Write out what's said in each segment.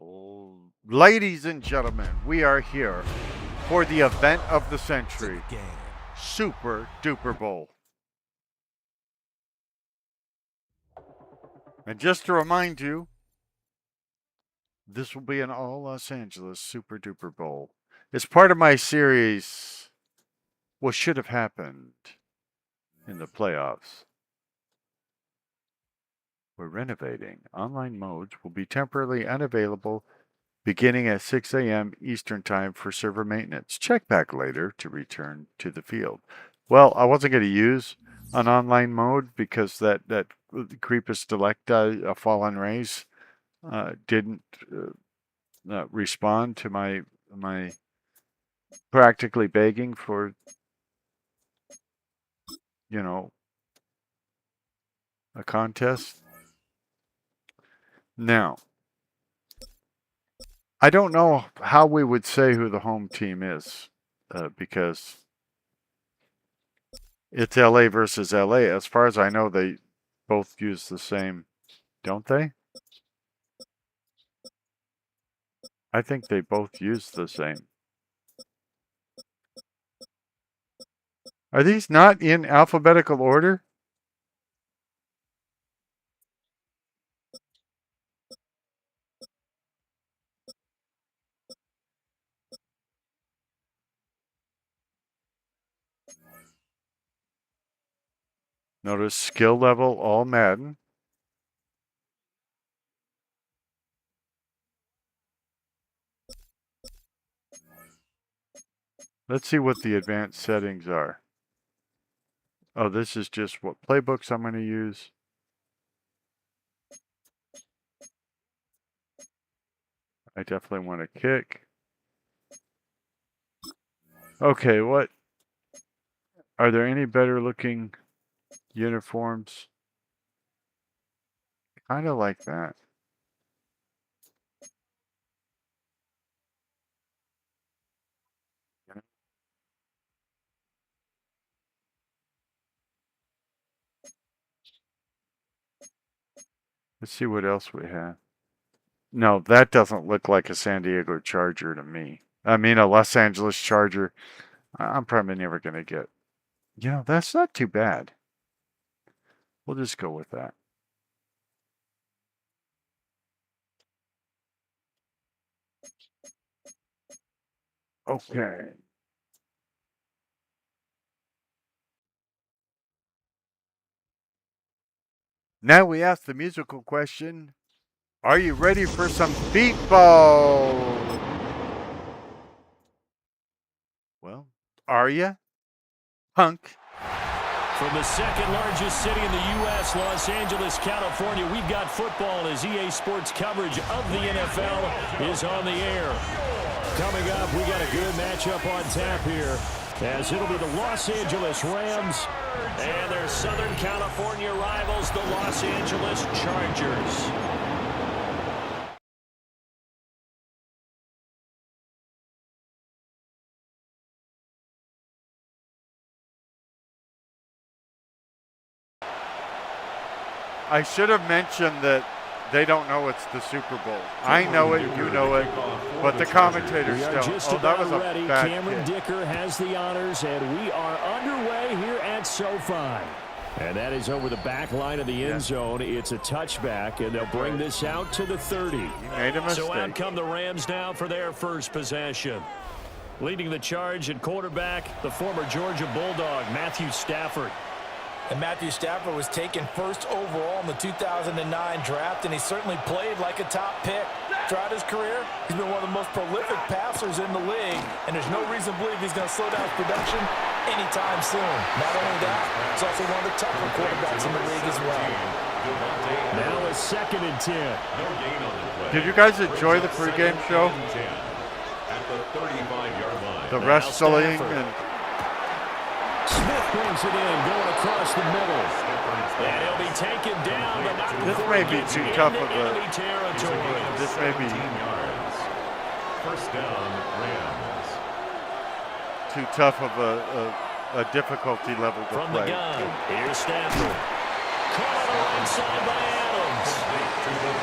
Ladies and gentlemen, we are here for the event of the century, Super Duper Bowl. And just to remind you, this will be an all Los Angeles Super Duper Bowl. It's part of my series, What Should Have Happened in the Playoffs. We're renovating. Online modes will be temporarily unavailable beginning at 6 a.m. Eastern Time for server maintenance. Check back later to return to the field. Well, I wasn't going to use an online mode because that Creepus Delecta, a Fallen Race, didn't respond to my practically begging for, a contest. Now, I don't know how we would say who the home team is because it's LA versus LA. As far as I know, they both use the same, don't they? I think they both use the same. Are these not in alphabetical order? Notice skill level, all Madden. Let's see what the advanced settings are. Oh, this is just what playbooks I'm going to use. I definitely want to kick. Okay, what? Are there any better looking uniforms? Kind of like that. Let's see what else we have. No, that doesn't look like a San Diego Charger to me. I mean, a Los Angeles Charger. I'm probably never going to get. That's not too bad. We'll just go with that. Okay. Now we ask the musical question, are you ready for some beatball? Well, are you? Punk. From the second largest city in the U.S., Los Angeles, California, we've got football as EA Sports coverage of the NFL is on the air. Coming up, we got a good matchup on tap here, as it'll be the Los Angeles Rams and their Southern California rivals, the Los Angeles Chargers. I should have mentioned that they don't know it's the Super Bowl. I know it, you know it, but the commentators don't. Oh, that was a bad Cameron Dicker has the honors, and we are underway here at SoFi. And that is over the back line of the end zone. It's a touchback, and they'll bring this out to the 30. You made a mistake. So out come the Rams now for their first possession. Leading the charge at quarterback, the former Georgia Bulldog, Matthew Stafford. And Matthew Stafford was taken first overall in the 2009 draft, and he certainly played like a top pick. Throughout his career, he's been one of the most prolific passers in the league, and there's no reason to believe he's going to slow down his production anytime soon. Not only that, he's also one of the tougher quarterbacks in the league as well. Now a 2nd and 10. Did you guys enjoy the pregame show? The wrestling and... Smith brings it in, going across the middle. And he'll be taken down. This may be too tough of a... This may be... First down, Rams. Too tough of a difficulty level to From play. the gun, here's Stafford. Caught on the right side by Adams.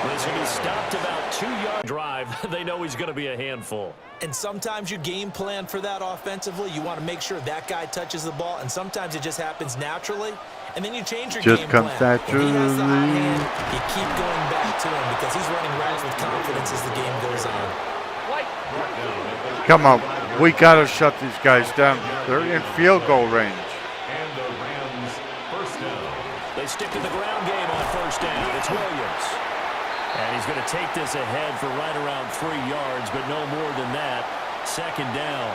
Listen, he stopped about 2-yard drive. They know he's going to be a handful. And sometimes you game plan for that offensively. You want to make sure that guy touches the ball, and sometimes it just happens naturally. And then you change your Just game comes plan. naturally. When he has the hot hand, you keep going back to him because he's running routes with confidence as the game goes on. Come on. We got to shut these guys down. They're in field goal range. And the Rams first down. They stick to the ground game on first down. It's Williams. And he's going to take this ahead for right around 3 yards, but no more than that. Second down.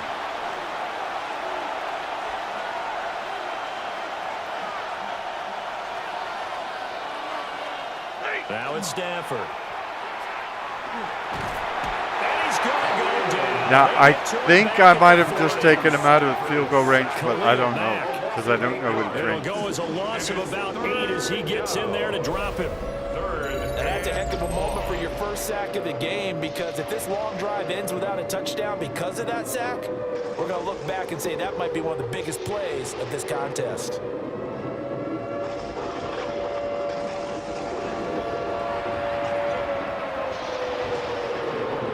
Now it's Stafford. And he's going to go down. Now, I think I might have just taken him out of field goal range, but I don't know because I don't know what It'll range. go as a loss of about 8 as he gets in there to drop him. And that's a heck of a moment for your first sack of the game because if this long drive ends without a touchdown because of that sack, we're going to look back and say that might be one of the biggest plays of this contest.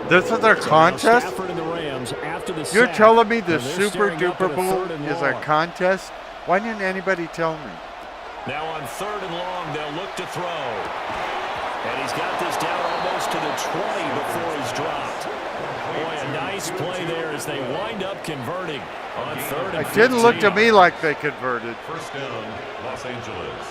This is their contest? Stafford and the Rams after the You're sack, telling me the and they're Super staring up Duper at a Bowl 3rd and is a long. contest? Why didn't anybody tell me? Now on 3rd and long, they'll look to throw. And he's got this down almost to the 20 before he's dropped. Boy, a nice play there as they wind up converting on 3rd and It didn't look to 15. me like they converted. First down, Los Angeles.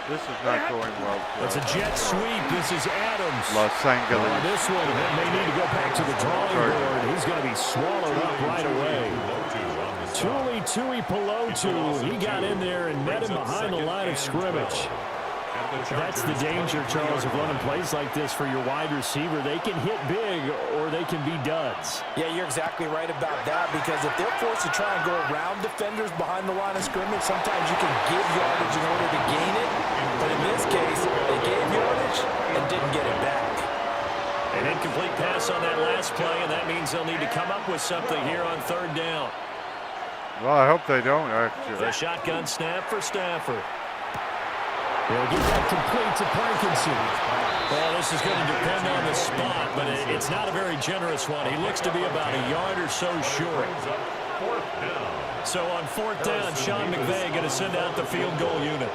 This is not going well. It's a jet sweep. This is Adams. Los Oh, Angeles. this one may need to go back to the drawing board. He's going to be swallowed up right away. Tui Pelotu, he got in there and met him behind the line of scrimmage. That's the danger, Charles, of running plays like this for your wide receiver. They can hit big or they can be duds. Yeah, you're exactly right about that because if they're forced to try and go around defenders behind the line of scrimmage, sometimes you can give yardage in order to gain it. But in this case, they gave yardage and didn't get it back. An incomplete pass on that last play, and that means they'll need to come up with something here on 3rd down. Well, I hope they don't, actually. The shotgun snap for Stafford. They'll get that complete to Parkinson. Well, this is going to depend on the spot, but it's not a very generous one. He looks to be about a yard or so short. So on 4th down, Sean McVay going to send out the field goal unit.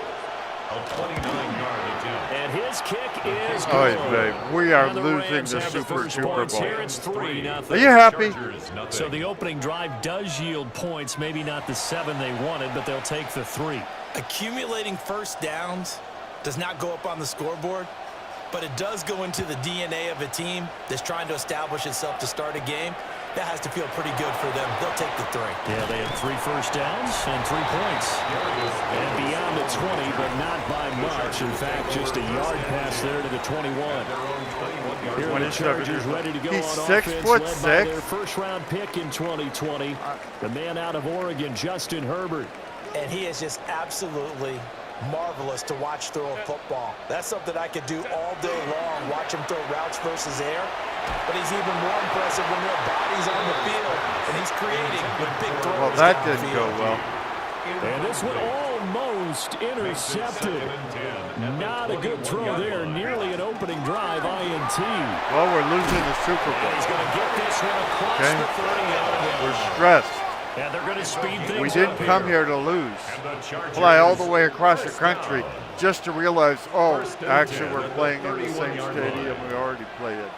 A 29-yard attempt. And his kick is Oh, good. babe, we are And the losing Rams the have Super first Duper points Bowl. here. It's 3-0. Are you happy? Chargers, nothing. So the opening drive does yield points, maybe not the 7 they wanted, but they'll take the 3. Accumulating first downs does not go up on the scoreboard, but it does go into the DNA of a team that's trying to establish itself to start a game. That has to feel pretty good for them. They'll take the 3. Yeah, they had 3 first downs and 3 points. And beyond the 20, but not by much. In fact, just a yard pass there to the 21. Here are the 27. Chargers ready to go He's on 6'6". offense, led by their first-round pick in 2020, the man out of Oregon, Justin Herbert. And he is just absolutely marvelous to watch throw a football. That's something I could do all day long, watch him throw routes versus air. But he's even more impressive when there are bodies on the field, and he's creating with big throws. Well, that down the didn't go field. well. And this one almost intercepted. Not a good throw there. Nearly an opening drive, INT. Well, we're losing the Super Bowl. He's going to get this one across Okay. the 30-yard line. We're stressed. And they're going to speed things We didn't up come here to lose. Fly all the way across the country just to realize, oh, actually we're playing in the same stadium we already played in.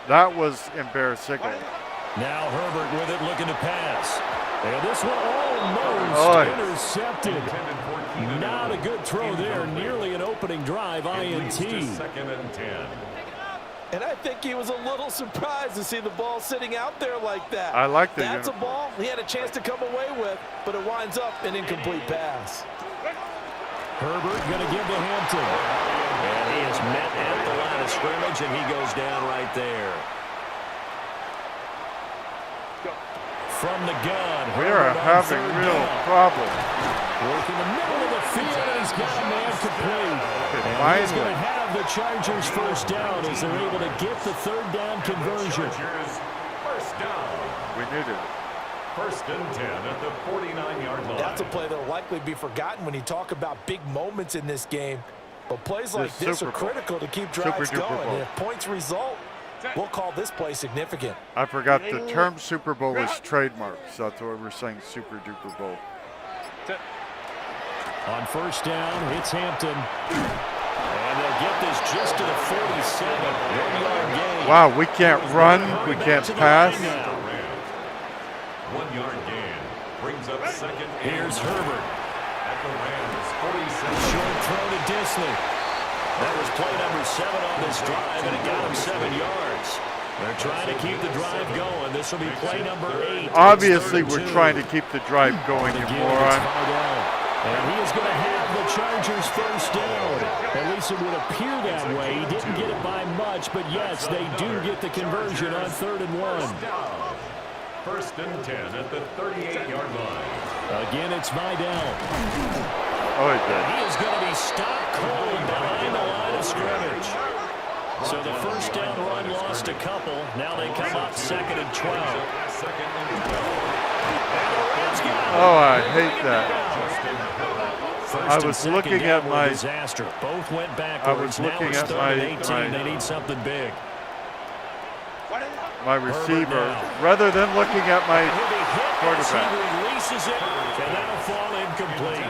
That was embarrassing. Now Herbert with it, looking to pass. And this one almost Oy. intercepted. Not a good throw there. Nearly an opening drive, INT. Second and 10. And I think he was a little surprised to see the ball sitting out there like that. I like the That's a uniform. ball he had a chance to come away with, but it winds up an incomplete pass. Herbert going to give to Hampton. And he is met at the line of scrimmage, and he goes down right there. From the gun. We are Herbert on having 3rd real down. problems. Working the middle of the field, and he's got a man complete. And he's going to finally. have the Chargers first down as they're able to get the 3rd down conversion. Chargers first down. We needed it. First and 10 at the 49-yard line. That's a play that will likely be forgotten when you talk about big moments in this game. But plays like this are critical to keep drives going. And if points result, we'll call this play significant. I forgot the term Super Bowl is trademarked, so that's why we're saying Super Duper Bowl. On first down, it's Hampton. And they'll get this just to the 47. 1-yard gain. Wow, we can't run, we can't pass. 1-yard gain brings up second. Here's Herbert. At the Rams, 47. Short throw to Disley. That was play number 7 on this drive, and it got him 7 yards. They're trying to keep the drive going. This will be play number 8. Obviously, we're trying to keep the drive going, you moron. And he is going to have the Chargers first down. At least it would appear that way. He didn't get it by much, but yes, they do get the conversion on 3rd and 1. First and 10 at the 38-yard line. Again, it's Vidal. Oh, he did. He is going to be stopped cold behind the line of scrimmage. So the first down run lost a couple. Now they come up 2nd and 12. Oh, I hate that. I was looking at my disaster. Both went backwards. I was looking at my they need something big. My receiver, rather than looking at my quarterback. He releases it, and that'll fall incomplete.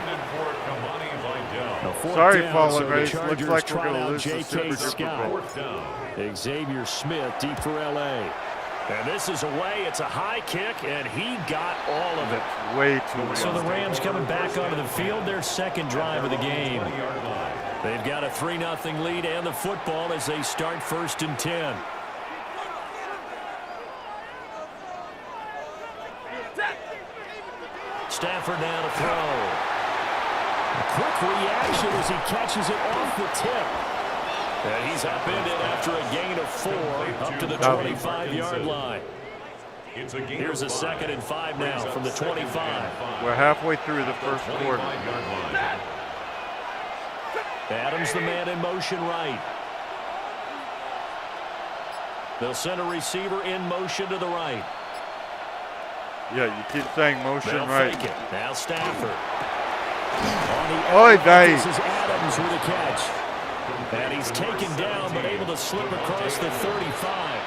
Sorry, Fallen Race. Looks like we're going to lose the Super Duper Bowl. Xavier Smith deep for L.A. And this is away. It's a high kick, and he got all of it. Way too long. So the Rams coming back onto the field, their second drive of the game. They've got a 3-0 lead and the football as they start 1st and 10. Stafford now to throw. A quick reaction as he catches it off the tip. And he's upended after a gain of 4 up to the 25-yard line. Here's a 2nd and 5 now from the 25. We're halfway through the first quarter. Adams the man in motion right. They'll send a receiver in motion to the right. Yeah, you keep saying motion They'll right. fake it. Now Stafford. Oy vey. This is Adams with a catch. And he's taken down, but able to slip across the 35.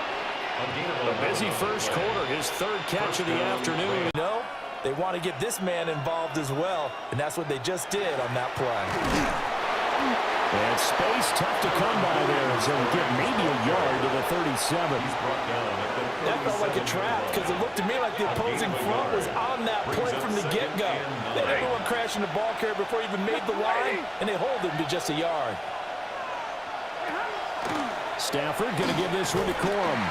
A busy first quarter, his 3rd catch of the afternoon. You know, they want to get this man involved as well, and that's what they just did on that play. And space tough to come by there, so he get maybe a yard to the 37. That felt like a trap because it looked to me like the opposing front was on that play from the get-go. They had everyone crashing the ball carrier before he even made the line, and they hold him to just a yard. Stafford going to give this one to Corum.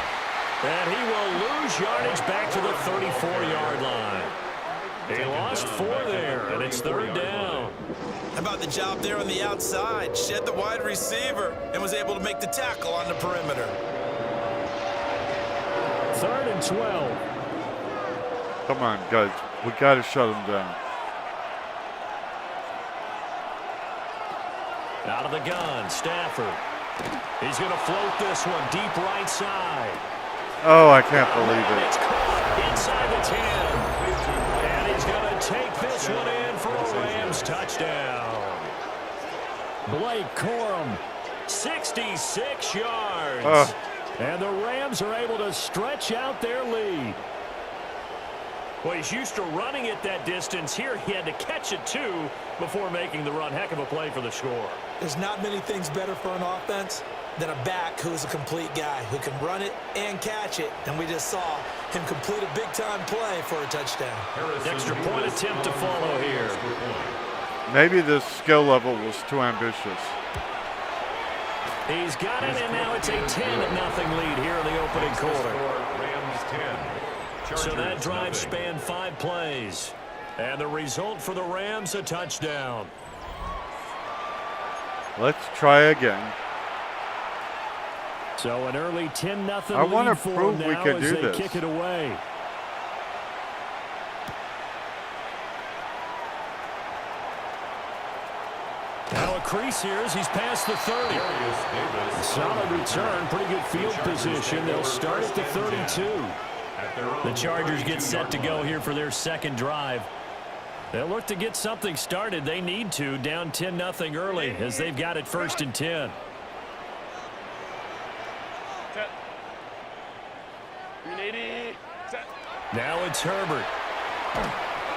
And he will lose yardage back to the 34-yard line. He lost 4 there, and it's 3rd down. How about the job there on the outside? Shed the wide receiver and was able to make the tackle on the perimeter. 3rd and 12. Come on, guys. We got to shut them down. Out of the gun, Stafford. He's going to float this one deep right side. Oh, I can't believe it. It's caught inside the 10. And he's going to take this one in for a Rams touchdown. Blake Corum, 66 yards. And the Rams are able to stretch out their lead. Well, he's used to running it that distance. Here he had to catch it, too, before making the run. Heck of a play for the score. There's not many things better for an offense than a back who's a complete guy who can run it and catch it. And we just saw him complete a big-time play for a touchdown. Extra point attempt to follow here. Maybe this skill level was too ambitious. He's got it, and now it's a 10-0 lead here in the opening quarter. Rams 10. So that drive spanned 5 plays. And the result for the Rams, a touchdown. Let's try again. So an early 10-0 I want lead to for prove them we now can as do they this. kick it away. Now a crease here as he's past the 30. Solid return, pretty good field position. They'll start at the 32. The Chargers get set to go here for their second drive. They'll look to get something started. They need to, down 10-0 early as they've got it 1st and 10. Now it's Herbert.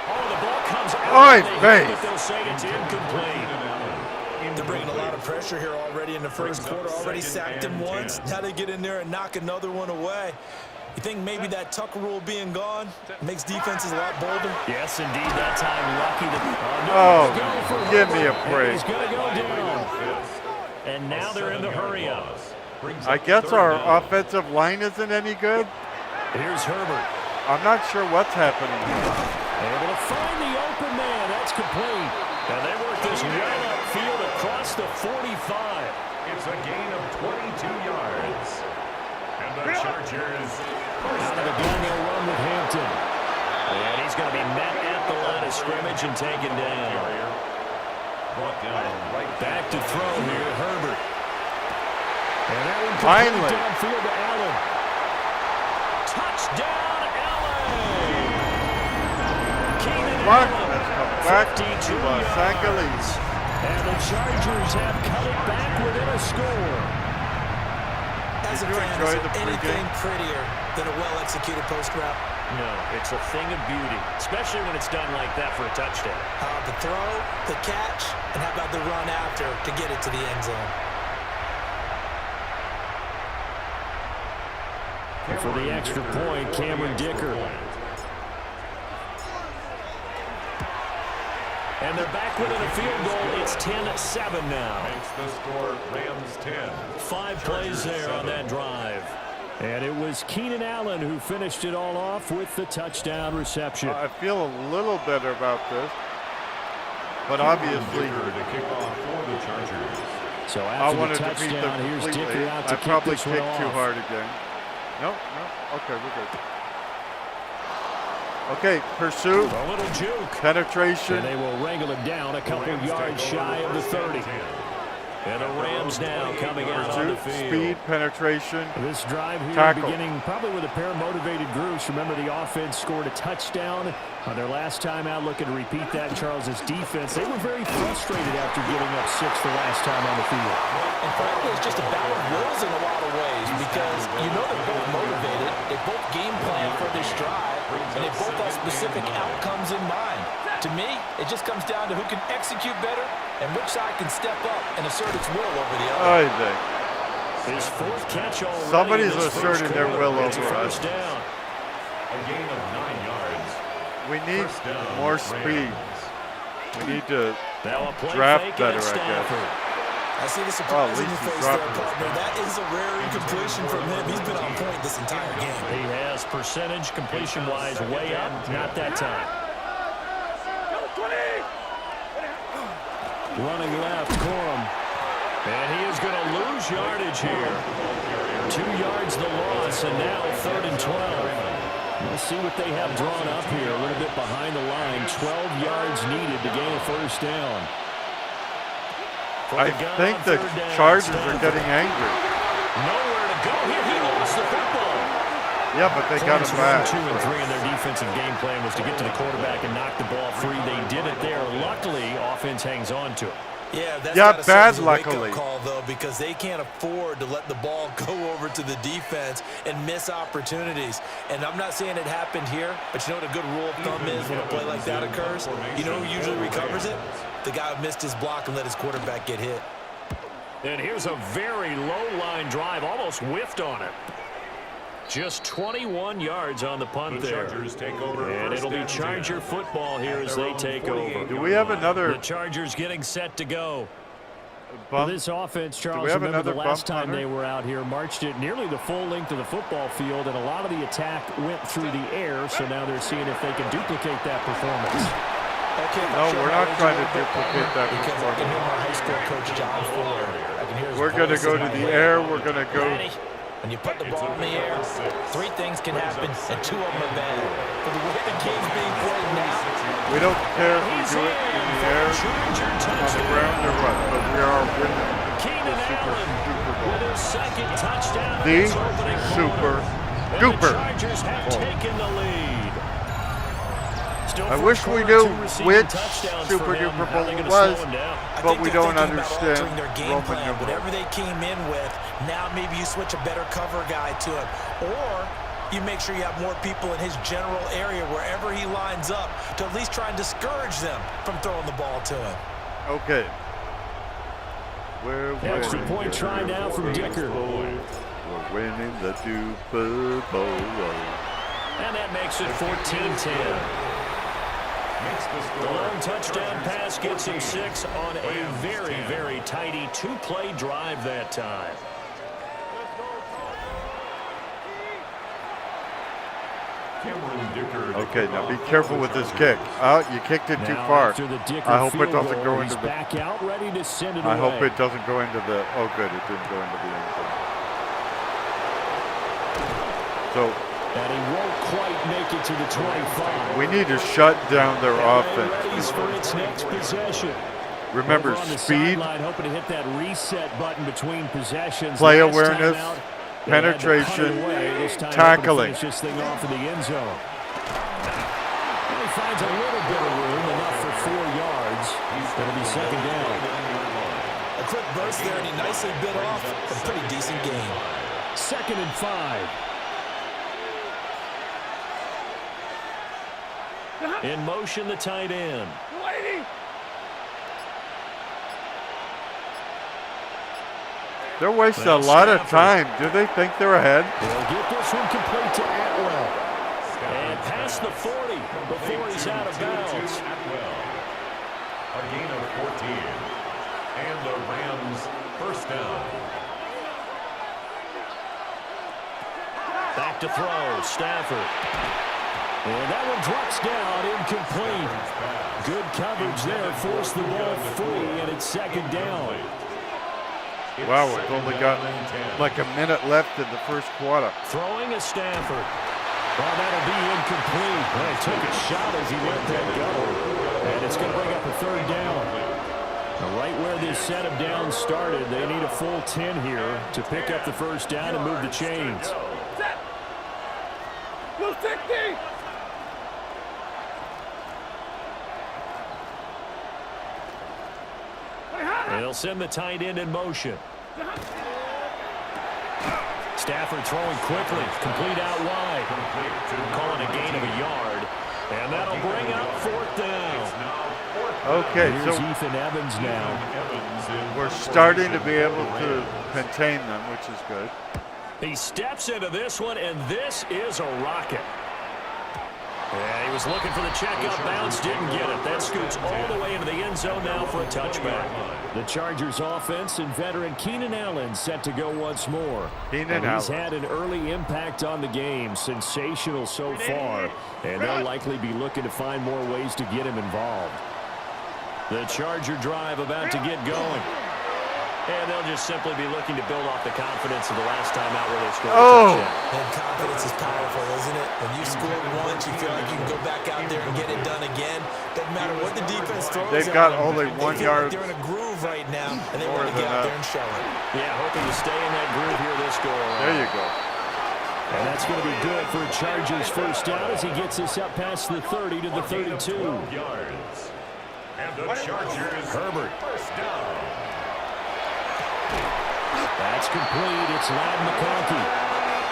Oh, the ball comes out. But they'll say it's incomplete. They're bringing a lot of pressure here already in the first quarter. Already sacked him once. Now they get in there and knock another one away. You think maybe that Tucker rule being gone makes defenses a lot bolder? Yes, indeed. That time lucky that. Oh, give me a break. He's going to go down. And now they're in the hurry-up. I guess our offensive line isn't any good. Here's Herbert. I'm not sure what's happening. Able to find the open man. That's complete. And they work this well upfield across the 45. It's a gain of 22 yards. And the Chargers out of the gun, they'll run with Hampton. And he's going to be met at the line of scrimmage and taken down. brought down right back to throw here, Herbert. And that one finally downfield to Allen. Touchdown, Allen! Mark has come back to Los Angeles. And the Chargers have cut it back within a score. As a fan, is there anything prettier than a well-executed post route? No, it's a thing of beauty, especially when it's done like that for a touchdown. The throw, the catch, and how about the run after to get it to the end zone? And for the extra point, Cameron Dicker. And they're back within a field goal. It's 10-7 now. Makes the score Rams 10. 5 plays there on that drive. And it was Keenan Allen who finished it all off with the touchdown reception. I feel a little better about this, but obviously to kick off for the Chargers. So I after wanted the to beat them touchdown, here's Dicker completely. out to I kick probably this one kicked too off. hard again. No, okay, we're good. Okay, pursuit, A little juke. penetration. And they will wrangle it down a couple yards shy of the 30. And the Rams now coming out on the Pursuit, field. speed, penetration. This drive here Tackle. beginning probably with a pair of motivated groups. Remember, the offense scored a touchdown on their last time out, looking to repeat that. Charles's defense, they were very frustrated after giving up 6 the last time on the field. And frankly, it's just a battle of wills in a lot of ways because you know they're both motivated. They both game plan for this drive, and they both have specific outcomes in mind. To me, it just comes down to who can execute better and which side can step up and assert its will over the other. I think His 4th catch already. somebody's in this asserting first their quarter. will It's over us. first down. A gain of 9 yards. We need First down, more Rams. speed. We need to Now a play draft fake better, at I guess. Stafford. I see the Well, surprise at in least your he's face there, dropping it. partner. That is a rare incompletion from him. He's been on point this entire game. He has percentage completion-wise way up. Not that time. Running left, Corum. And he is going to lose yardage here. 2 yards the loss, and now 3rd and 12. We'll see what they have drawn up here. A little bit behind the line. 12 yards needed to gain a first down. I think the Chargers are getting angry. Nowhere to go here. He lost the football. Yeah, but they got him back. 2 and 3 in their defensive game plan was to get to the quarterback and knock the ball free. They did it there. Luckily, offense hangs on to it. Yeah, that's Yeah, gotta bad serve as a wake-up luckily. call, though, because they can't afford to let the ball go over to the defense and miss opportunities. And I'm not saying it happened here, but you know what a good rule of thumb is when a play like that occurs? You know who usually recovers it? The guy who missed his block and let his quarterback get hit. And here's a very low-line drive, almost whiffed on it. Just 21 yards on the punt The there. Chargers take over. And first it'll be and 10. Charger football here as they take over. Do we have another The Chargers getting set to go. bump? This offense, Charles, we have remember the another last bump time runner? they were out here, marched it nearly the full length of the football field, and a lot of the attack went through the air, so now they're seeing if they can duplicate that performance. Okay, No, we're not trying to duplicate that because I can hear my high school coach John Fuller. I can hear his We're going to voice go in to my the head. air. We're going to go. Ready? When you put the ball in the air, 3 things can happen, and 2 of them are bad. For the way the game's being played now, We don't care if we do it in the air, on the ground, or what, but we are winning Keenan the Super Allen with Bowl. his 2nd touchdown. The of this opening Super quarter. And Duper The Chargers have Bowl. taken the lead. Still I first wish we quarter, knew 2 receiving which touchdowns Super for him. Duper How are Bowl they it gonna was, slow him down? but we don't they're thinking about understand altering their game Roman plan. numerals. Whatever they came in with, now maybe you switch a better cover guy to him. Or you make sure you have more people in his general area wherever he lines up to at least try and discourage them from throwing the ball to him. Okay. We're Extra winning point the try now from Duper Dicker. Bowl. We're winning the Duper Bowl. And that makes it 14-10. The long touchdown pass gets him 6 on a very, very tidy 2-play drive that time. Okay, now be careful with this kick. Oh, you kicked it too far. I hope it doesn't go into the. Back out, ready to send it I away. hope it doesn't go into the. Oh, good, it didn't go into the end zone. So And he won't quite make it to the 25. we need to shut down their offense. Ready for its next possession. Remember, Over on the speed, sideline, hoping to hit that reset button between possessions. play Last time awareness, out, they had to cut it penetration, away. This time tackling. hoping to finish this thing off in the end zone. And he finds a little bit of room, enough for 4 yards. It'll be second down. A quick burst there, and he nicely bit off a pretty decent gain. 2nd and 5. In motion, the tight end. they're wasting a lot of time. Do they think they're ahead? They'll get this one complete to Atwell. And past the 40 before he's out of bounds. A gain of 14. And the Rams first down. Back to throw, Stafford. And that one drops down, incomplete. Good coverage there, forced the ball free, and it's second down. Wow, we've only got like a minute left in the first quarter. Throwing a Stafford. Well, that'll be incomplete. Well, he took a shot as he let that go. And it's going to bring up a third down. Now, right where this set of downs started, they need a full 10 here to pick up the first down and move the chains. They'll send the tight end in motion. Stafford throwing quickly, complete out wide. Calling a gain of a yard. And that'll bring up 4th down. Okay, Here's so Ethan Evans now. we're starting to be able to contain them, which is good. He steps into this one, and this is a rocket. Yeah, he was looking for the check out bounce, didn't get it. That scoots all the way into the end zone now for a touchback. The Chargers offense and veteran Keenan Allen set to go once more. He's had an early impact on the game, sensational so far, and they'll likely be looking to find more ways to get him involved. The Charger drive about to get going. And they'll just simply be looking to build off the confidence of the last time out where they scored a touchdown. And confidence is powerful, isn't it? When you scored once, you feel like you can go back out there and get it done again. Doesn't matter what the defense throws. They've got only 1 yard. They're in a groove right now, and they want to get out there and show it. Yeah, hoping to stay in that groove here this go around. There you go. And that's going to be good for Chargers first down as he gets us up past the 30 to the 32. Yards. And the Chargers Herbert. first down. That's complete. It's Ladd McConkey.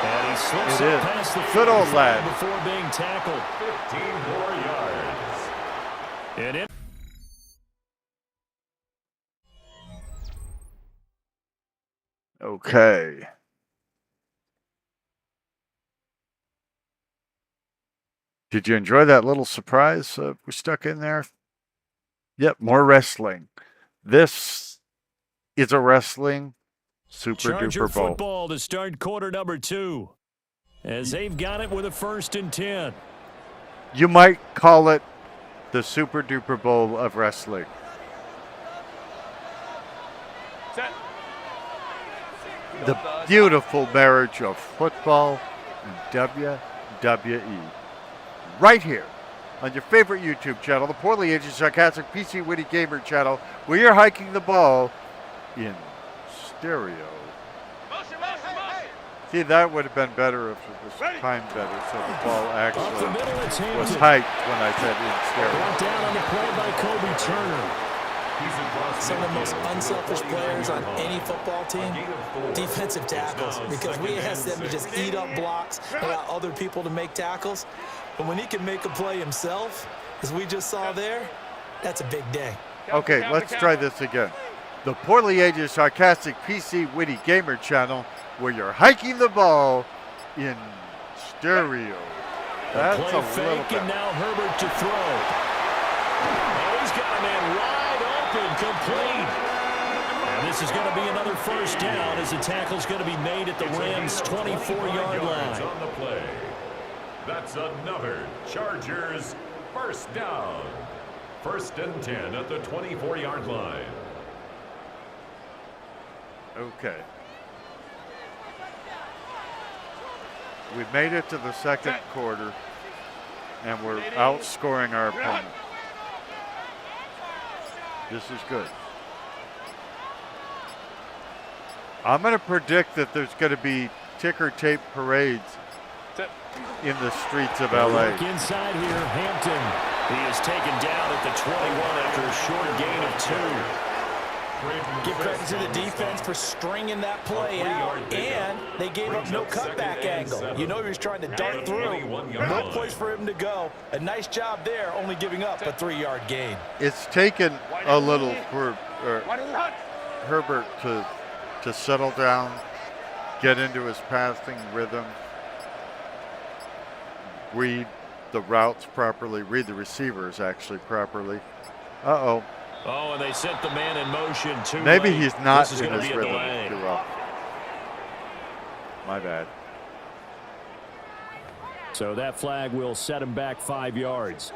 And he slips It up is. past the Good old 45 Ladd. before being tackled. 15 more yards. And it Okay. Did you enjoy that little surprise we stuck in there? Yep, more wrestling. This is a wrestling Super Charger Duper Bowl. football to start quarter number 2. As they've got it with a 1st and 10. You might call it the Super Duper Bowl of wrestling. The beautiful marriage of football and WWE. Right here on your favorite YouTube channel, the poorly aged, sarcastic, PC Witty Gamer channel, where you're hiking the ball in stereo. See, that would have been better if it was timed better, so the ball Up the actually middle, it's was Hampton. hyped when I said in stereo. Brought down on the play by Kobe Turner. Some of the most unselfish players on any football team, defensive tackles, because we ask them to just eat up blocks, allow other people to make tackles. But when he can make a play himself, as we just saw there, that's a big day. Okay, let's try this again. The poorly aged, sarcastic, PC, witty gamer channel where you're hiking the ball in stereo. That's Play a little fake, bit. and now Herbert to throw. And he's got a man wide open, complete. And this is going to be another first down as the tackle's going to be made at the Rams' 24-yard line. On the play. That's another Chargers first down. 1st and 10 at the 24-yard line. Okay. We've made it to the second quarter, and we're outscoring our opponent. This is good. I'm going to predict that there's going to be ticker tape parades in the streets of LA. Look inside here, Hampton. He is taken down at the 21 after a short gain of 2. Give credit to the defense for stringing that play out, and they gave up no cutback angle. You know he was trying to dart through. No place for him to go. A nice job there, only giving up a 3-yard gain. It's taken a little for Herbert to settle down, get into his passing rhythm, read the routes properly, read the receivers actually properly. Uh-oh. Oh, and they sent the man in motion too Maybe late. he's not This is in gonna his be a rhythm delay. too well. My bad. So that flag will set him back 5 yards.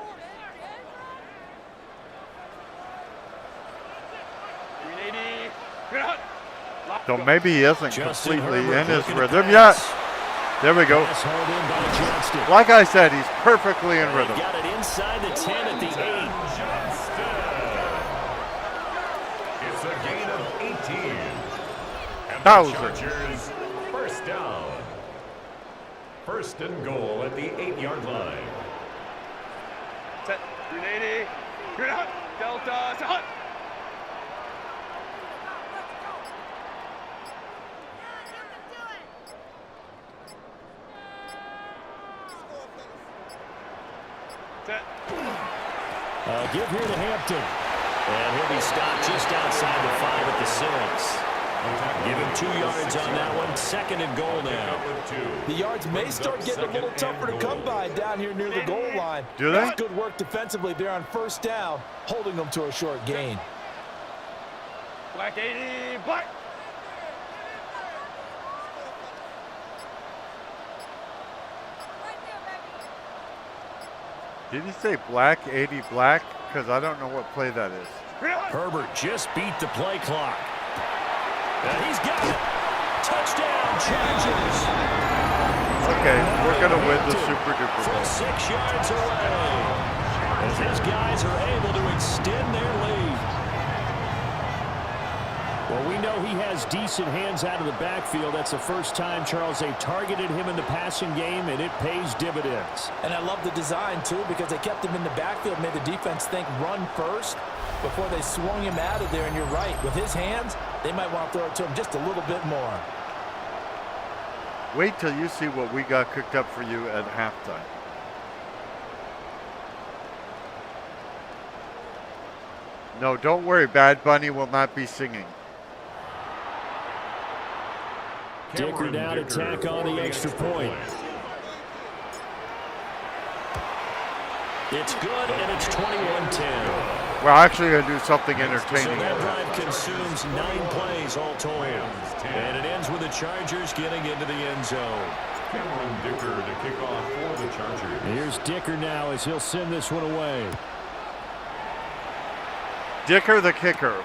So maybe he isn't Justin completely Herbert in his looking to rhythm pass. yet. There we go. Pass hauled in by Johnston. Like I said, he's perfectly in They rhythm. got it inside the 10 at the 8. It's a gain of 18. And the Thousand. Chargers first down. 1st and goal at the 8-yard line. Set. 380. Good hut. Delta. Hut. Set. Give here to Hampton. And he'll be stopped just outside the 5 at the 6. Give him 2 yards on that one. 2nd and goal now. The yards may start getting a little tougher to come by down here near the goal line. Do they? That's good work defensively there on 1st down, holding them to a short gain. Black 80. Black. Did he say black, 80 black? Because I don't know what play that is. Herbert just beat the play clock. And he's got it. Touchdown, Chargers. Okay, we're going to win the Super Duper From Bowl. 6 yards away. As his guys are able to extend their lead. Well, we know he has decent hands out of the backfield. That's the first time, Charles, they targeted him in the passing game, and it pays dividends. And I love the design, too, because they kept him in the backfield, made the defense think run first before they swung him out of there. And you're right, with his hands, they might want to throw it to him just a little bit more. Wait till you see what we got cooked up for you at halftime. No, don't worry. Bad Bunny will not be singing. Dicker down to tack on the extra point. It's good, and it's 21-10. We're actually going to do something So entertaining. that drive consumes 9 plays all told. And it ends with the Chargers getting into the end zone. Cameron Dicker to kick off for the Chargers. Here's Dicker now as he'll send this one away. Dicker the kicker.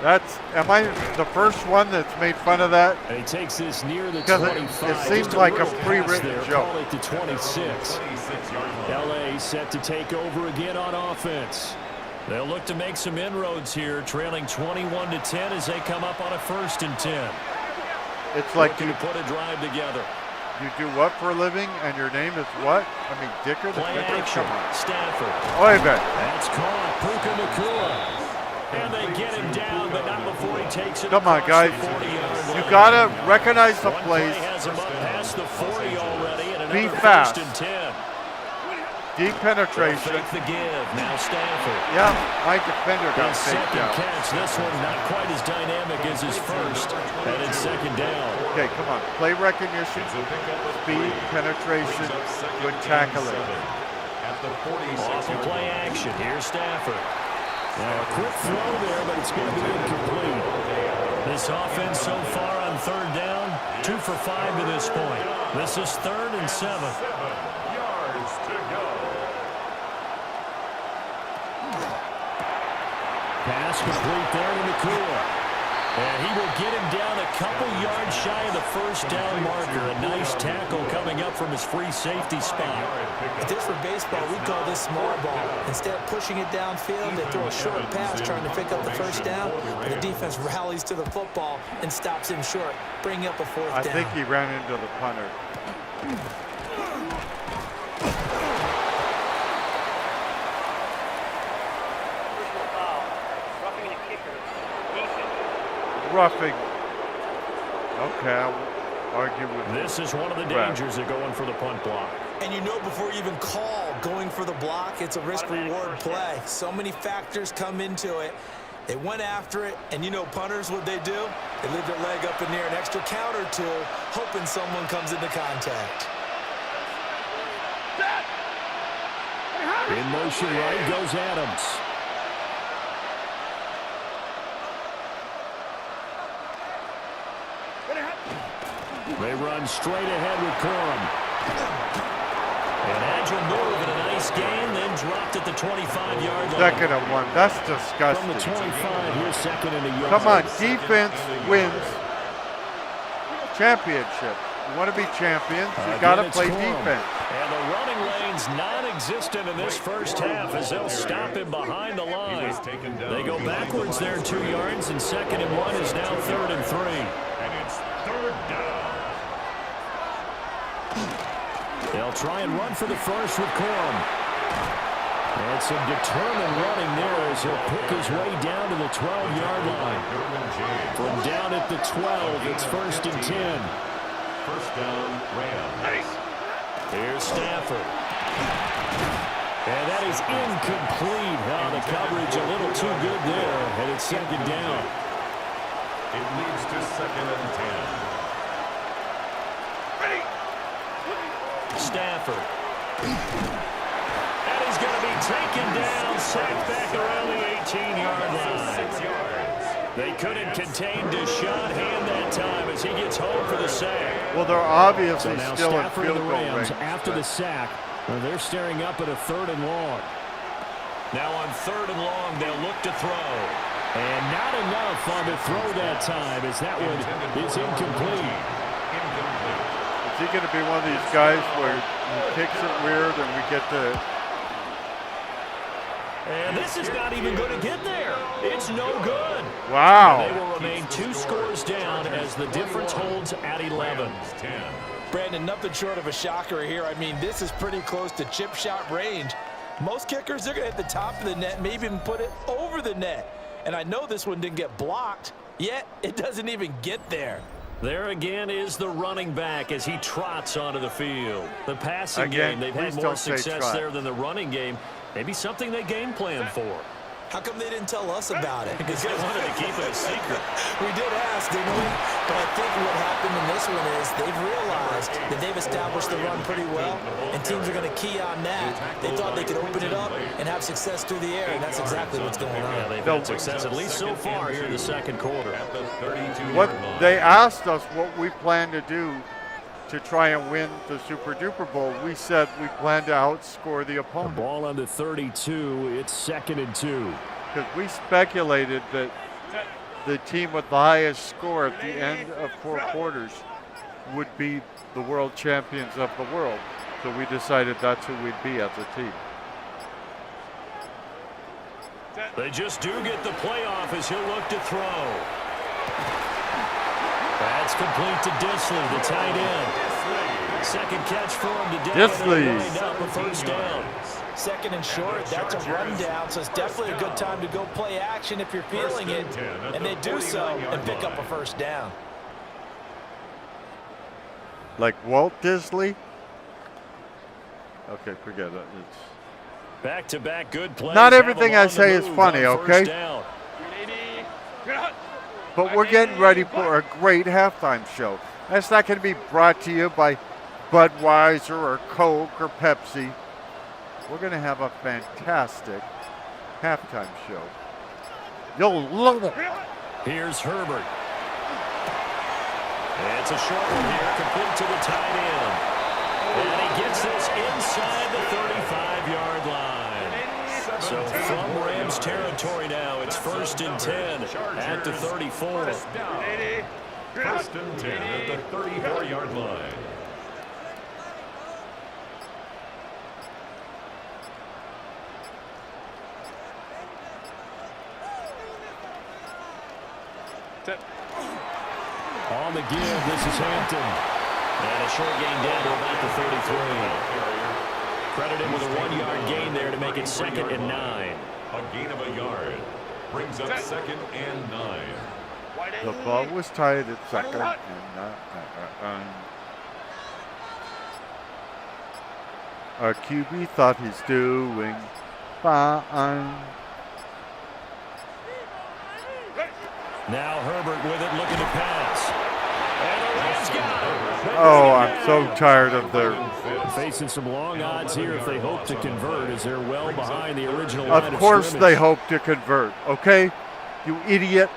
Am I the first one that's made fun of that? And he takes this near the Because 25. it seems Just like a little pass pre-written there, joke. Call it the 26. 26-yard line. LA set to take over again on offense. They'll look to make some inroads here, trailing 21-10 as they come up on a 1st and 10. It's like looking to put a drive together. you do what for a living, and your name is what? I mean, Dicker the Play Dicker? action. Come on. Stafford. Oy vey. That's caught. Puka Nacua. And they get him down, but not before he takes it. Come on, guys. The 40-yard You line. gotta recognize the One play plays. has him up past the 40 already, and Be another fast. 1st and 10. Deep They'll penetration. fake the give. Now Stafford. Yeah, my defender got His faked second out. catch. This one not quite as dynamic as his first. And it's 2nd down. Okay, come on. Play recognition, speed, penetration, good tackling. At the 46 Off of play action. Here's Stafford. Now a quick throw there, but it's going to be incomplete. This offense so far on 3rd down, 2 for 5 to this point. This is 3rd and 7. 7 yards to go. Pass complete there to Nacua. And he will get him down a couple yards shy of the 1st down marker. A nice tackle coming up from his free safety spot. If this were baseball, we call this small ball. Instead of pushing it downfield, they throw a short pass trying to pick up the 1st down, but the defense rallies to the football and stops him short, bringing up a 4th I down. think he ran into the punter. Roughing. Okay, I'll argue with This is one of the Right. dangers of going for the punt block. And you know before you even call going for the block, it's a risk-reward play. So many factors come into it. They went after it, and you know punters, what they do? They leave their leg up in the air an extra count or two, hoping someone comes into contact. In motion right goes Adams. They run straight ahead with Corum. An agile move and a nice gain, then dropped at the 25-yard line. 2nd and 1. That's From the disgusting. 25, here's 2nd and a yard. Come on, defense wins championship. You want to be champions, you Again, got to it's play Corum. defense. And the running lane's non-existent in this 1st half as they'll stop him behind the line. They go backwards there 2 yards, and 2nd and 1 is now 3rd and 3. And it's 3rd down. They'll try and run for the 1st with Corum. And some determined running there as he'll pick his way down to the 12-yard line. From down at the 12, it's 1st and 10. 1st down, Rams. Here's Stafford. And that is incomplete. The coverage a little too good there, and it's 2nd down. It leads to 2nd and 10. Stafford. And he's going to be taken down, sacked back around the 18-yard line. 6 yards. They couldn't contain Deshaun Hand that time as he gets home for the sack. Well, they're obviously So now still in Stafford field and the goal Rams range. after the sack. They're staring up at a 3rd and long. Now on 3rd and long, they'll look to throw. And not enough on the throw that time as that one is incomplete. Is he going to be one of these guys where he kicks it weird and we get the... And this is not even going to get there. It's no good. Wow. They will remain 2 scores down as the difference holds at 11. 10. Brandon, nothing short of a shocker here. I mean, this is pretty close to chip shot range. Most kickers, they're going to hit the top of the net, maybe even put it over the net. And I know this one didn't get blocked, yet it doesn't even get there. There again is the running back as he trots onto the field. The passing Again, game, they've had please more don't say success trot. there than the running game. Maybe something they game plan for. How come they didn't tell us about it? Because they wanted to keep it a secret. We did ask, didn't we? But I think what happened in this one is they've realized that they've established the run pretty well, and teams are going to key on that. They thought they could open it up and have success through the air, and that's exactly what's going Yeah, on. they've had success at least so far here in the 2nd quarter. At the 32-yard What line. they asked us what we plan to do to try and win the Super Duper Bowl. We said we plan to outscore the The opponent ball on the 32. It's 2nd and 2. because we speculated that the team with the highest score at the end of 4 quarters would be the world champions of the world. So we decided that's who we'd be as a team. They just do get the playoff as he'll look to throw. That's complete to Disley, the tight end. Second catch for him today. Disley. Lined up a first down. Second and short, that's a rundown, so it's definitely a good time to go play action if you're feeling it. And they do so and pick up a first down. Like Walt Disney? Okay, forget it. It's Back-to-back good plays. not everything I say is funny, okay? But we're getting ready for a great halftime show. That's not going to be brought to you by Budweiser or Coke or Pepsi. We're going to have a fantastic halftime show. You'll love it. Here's Herbert. It's a short one here, complete to the tight end. And he gets this inside the 35-yard line. So from Rams territory now, it's 1st and 10 at the 34. First and 10 at the 34-yard line. On the give, this is Hampton. And a short gain down to about the 33. Credit him with a 1-yard gain there to make it 2nd and 9. A gain of a yard brings up 2nd and 9. The ball was tied at second. And our QB thought he's doing fine. Now Herbert with it, looking to pass. And the Rams got him. Oh, I'm so tired of their... Facing some long odds here if they hope to convert, as they're well behind the original line Of of course scrimmage. they hope to convert, okay? You idiot.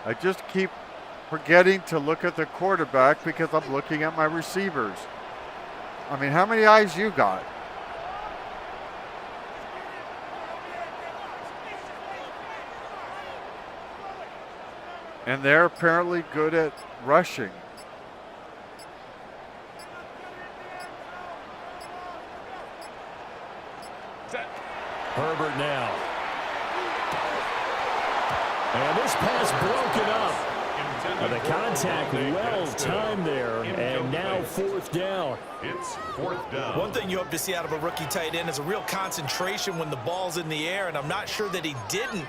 I just keep forgetting to look at the quarterback because I'm looking at my receivers. I mean, how many eyes you got? And they're apparently good at rushing. Herbert now. And this pass broken up. The contact well timed there, and now 4th down. It's 4th down. One thing you hope to see out of a rookie tight end is a real concentration when the ball's in the air, and I'm not sure that he didn't,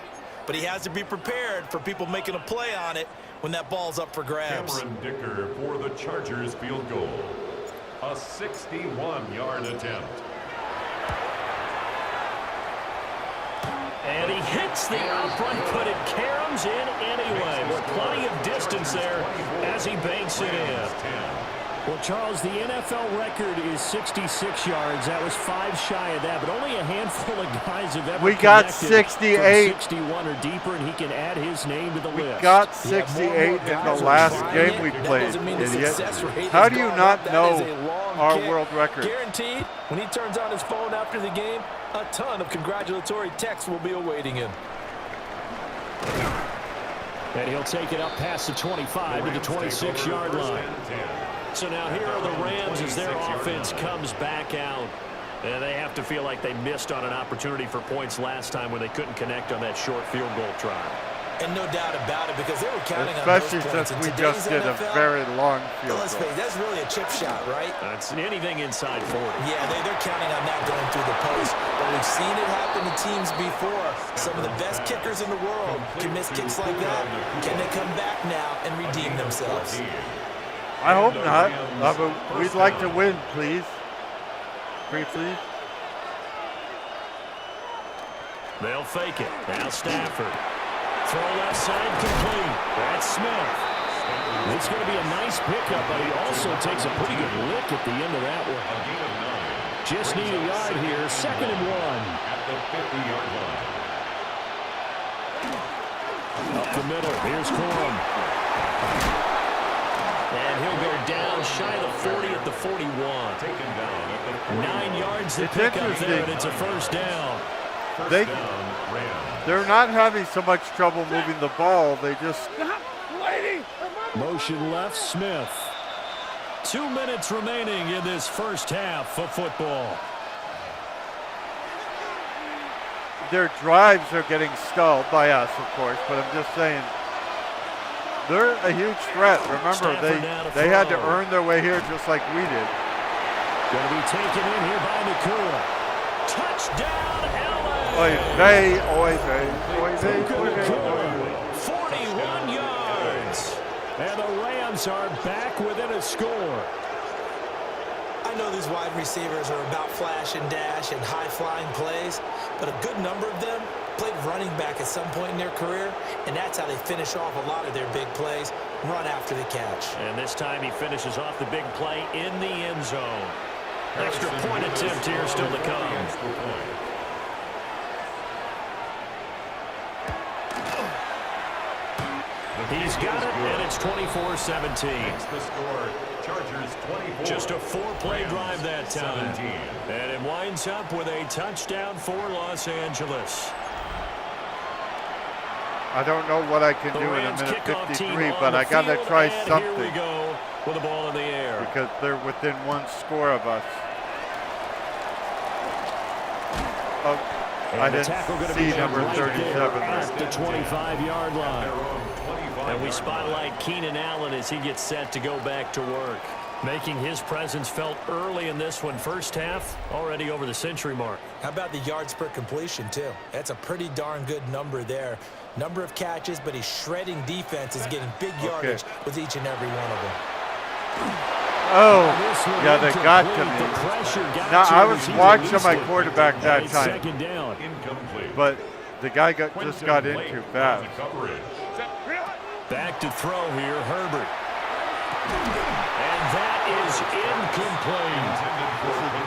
but he has to be prepared for people making a play on it when that ball's up for grabs. Cameron Dicker for the Chargers field goal. A 61-yard attempt. And he hits the upright, but it caroms in anyway. With plenty of distance there as he banks it in. Well, Charles, the NFL record is 66 yards. That was 5 shy of that, but only a handful of guys have ever We got connected 68. from 61 or deeper, and he can add his name to the We list. got 68 in the last game we played, idiot. How do you not know our world record? Guaranteed, when he turns on his phone after the game, a ton of congratulatory texts will be awaiting him. And he'll take it up past the 25 to the 26-yard line. So now here are the Rams as their offense comes back out. And they have to feel like they missed on an opportunity for points last time when they couldn't connect on that short field goal try. And no doubt about it, because they were counting Especially on those points. since we In just today's did a NFL, very long field let's goal. face it, that's really a chip shot, right? That's anything inside 40. Yeah, they're counting on that going through the post. But we've seen it happen to teams before. Some of the best kickers in the world can miss kicks like that. Can they come back now and redeem themselves? I hope not. We'd like to win, please. Please. They'll fake it. Now Stafford. Throw left side complete. That's Smith. It's going to be a nice pickup, but he also takes a pretty good lick at the end of that one. Just need a yard here. 2nd and 1. At the 50-yard line. Up the middle. Here's Corum. And he'll go down shy of the 40 at the 41. Taken down at the 9 yards to It's pick up interesting. there, and it's a first down. They're not having so much trouble moving the ball. They just... Motion left, Smith. 2 minutes remaining in this first half of football. their drives are getting stalled by us, of course, but I'm just saying they're a huge threat. Remember, they had to earn their way here just like we did. Going to be taken in here by Nakua. Touchdown, LA! Oy vey, oy vey, oy vey, oy vey, oy vey. 41 yards. And the Rams are back within a score. I know these wide receivers are about flash and dash and high-flying plays, but a good number of them played running back at some point in their career, and that's how they finish off a lot of their big plays, run after the catch. And this time he finishes off the big play in the end zone. Extra point attempt here still to come. He's got it, and it's 24-17. The score, Chargers 24. Just a 4-play drive that time. 17. And it winds up with a touchdown for Los Angeles. I don't know what I can The do in a Rams minute kickoff 53, team but on I the got to field, try and something. Here we go with the ball in the air. Because they're within one score of us. Oh, And I the didn't tackle going to see be number right 37 there there. at the 25-yard line. Their own 25 And we yard spotlight Keenan Allen as he gets set to go back to work. Making his presence felt early in this one. First half, already over the century mark. How about the yards per completion, too? That's a pretty darn good number there. Number of catches, but he's shredding defenses, getting big yardage with each and every one of them. Oh, This one yeah, they got to incomplete. The me. pressure got Now, to I him was as he watching released my it. quarterback And that it's time, second down. incomplete. but the guy just got in too fast. Coverage. Back to throw here, Herbert. And that is incomplete.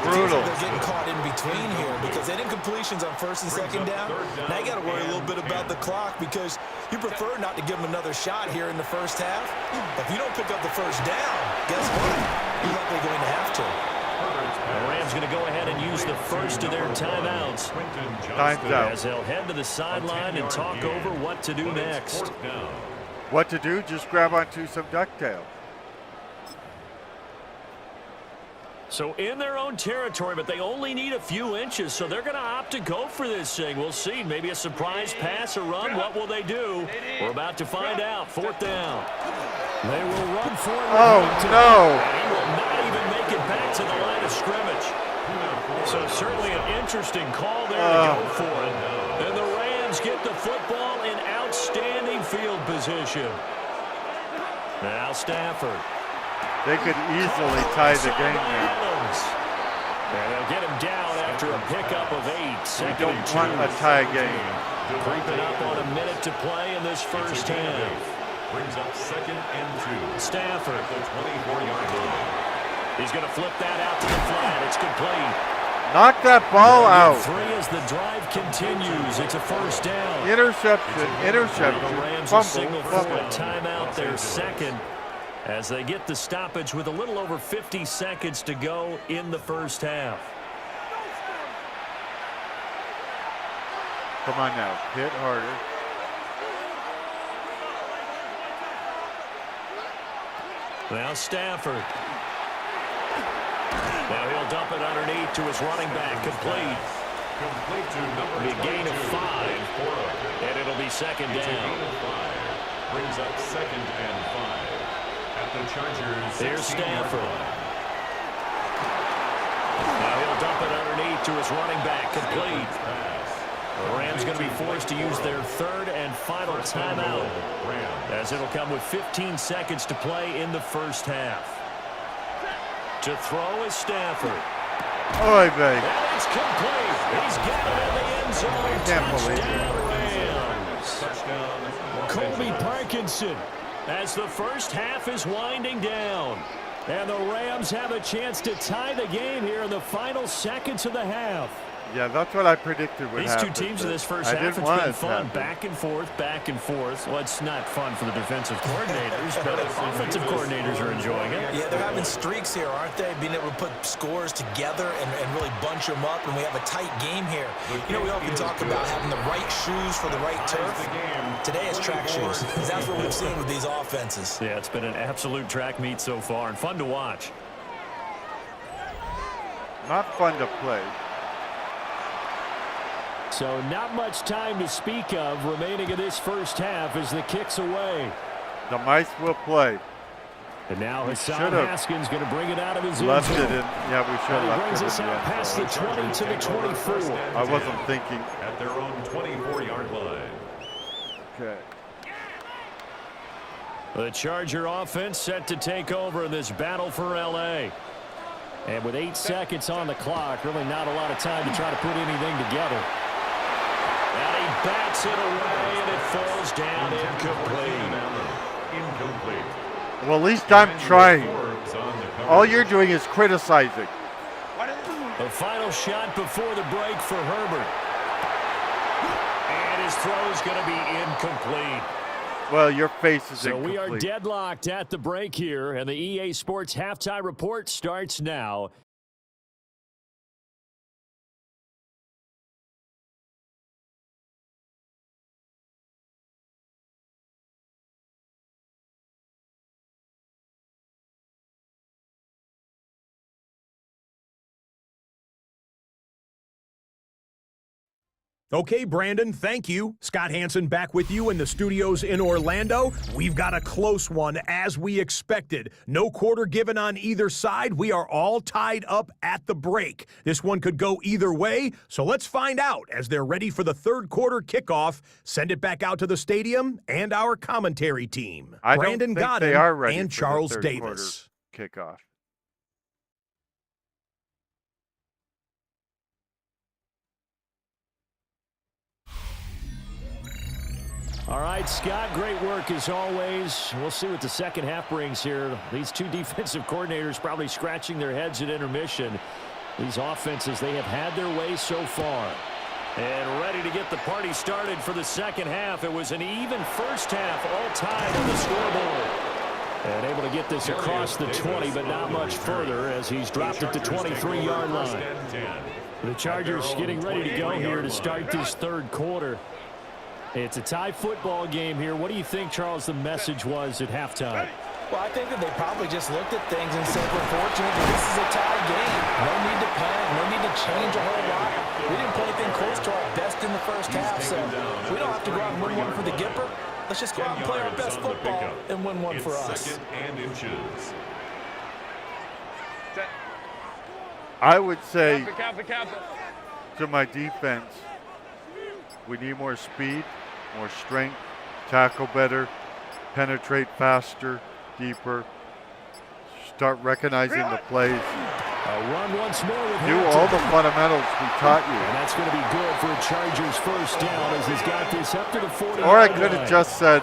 Brutal. They're getting caught in between here because they didn't completions on first and second down. Now you got to worry a little bit about the clock because you prefer not to give them another shot here in the first half. But if you don't pick up the first down, guess what? You're likely going to have to. The Rams going to go ahead and use the first of their timeouts Time's out. as they'll head to the sideline and talk over what to do next. What to do? Just grab onto some ducktail. So in their own territory, but they only need a few inches, so they're going to opt to go for this thing. We'll see. Maybe a surprise pass or run. What will they do? We're about to find out. Fourth down. They will run for it. Oh, no. And he will not even make it back to the line of scrimmage. So certainly an interesting call there to go for it. And the Rams get the football in outstanding field position. Now Stafford. They could easily tie the game now. And they'll get him down after a pickup of 8. We Second don't and want a 2. tie game. Creeping up on a minute to play in this first half. Brings up second and 2. Stafford. The 24-yard line. He's going to flip that out to the flat. It's complete. Knock that ball out. 3 as the drive continues. It's a first down. Interception, The interception, Rams fumble, will signal for a fumble. timeout, their second, as they get the stoppage with a little over 50 seconds to go in the first half. Come on now, hit harder. Now Stafford. Now he'll dump it underneath to his running back. Complete. Complete to number A gain of 5. 24. And it'll be second It's a gain down. of 5. Brings up second and 5. At the Chargers' Here's 16-yard Stafford. line. Now he'll dump it underneath to his running back. Complete. The Rams going to be forced to use their third and final timeout, as it'll come with 15 seconds to play in the first half. To throw is Stafford. Oy vey. And it's complete. He's got it in the end zone. Can't believe it. Touchdown, Rams. Colby Parkinson, as the first half is winding down. And the Rams have a chance to tie the game here in the final seconds of the half. Yeah, that's what I predicted would These happen. two teams in this first I half, didn't it's want been it to fun. happen. Back and forth, back and forth. Well, it's not fun for the defensive coordinators, but offensive coordinators are enjoying it. Yeah, they're having streaks here, aren't they? Being able to put scores together and really bunch them up, and we have a tight game here. You know, we often talk about having the right shoes for the right turf. Today it's track shoes, because that's what we've seen with these offenses. Yeah, it's been an absolute track meet so far, and fun to watch. Not fun to play. So not much time to speak of remaining in this first half as the kick's away. The mice will play. And now Hassan should've Haskins going to bring it out of his Left end it zone. in. Yeah, we should And he have brings left us it in out the end past the zone. 20 to the 24. I wasn't thinking. At their own 24-yard line. Okay. The Charger offense set to take over in this battle for L.A. And with 8 seconds on the clock, really not a lot of time to try to put anything together. And he bats it away, and it falls down incomplete. Incomplete. Well, at least I'm trying. All you're doing is criticizing. The final shot before the break for Herbert. And his throw's going to be incomplete. Well, your face is So incomplete. we are deadlocked at the break here, and the EA Sports halftime report starts now. Okay, Brandon, thank you. Scott Hansen back with you in the studios in Orlando. We've got a close one, as we expected. No quarter given on either side. We are all tied up at the break. This one could go either way, so let's find out as they're ready for the third quarter kickoff. Send it back out to the stadium and our commentary team. I Brandon don't think Godden they are ready and for Charles the third Davis. quarter kickoff. All right, Scott, great work as always. We'll see what the second half brings here. These two defensive coordinators probably scratching their heads at intermission. These offenses, they have had their way so far. And ready to get the party started for the second half. It was an even first half, all tied on the scoreboard. And able to get this across the 20, but not much further as he's dropped at the 23-yard line. The Chargers getting ready to go here to start this third quarter. It's a tie football game here. What do you think, Charles, the message was at halftime? Well, I think that they probably just looked at things and said, we're fortunate that this is a tie game. No need to panic. No need to change a whole lot. We didn't play anything close to our best in the first half, so we don't have to go out and win one for the Gipper. Let's just go out and play our best football and win one for us. I would say Cap it. to my defense, we need more speed, more strength, tackle better, penetrate faster, deeper, start recognizing the plays. A run once more with Do Hampton. all the fundamentals we taught And you. that's going to be good for a Chargers first down as he's got this up to the 40. Or I could have just said,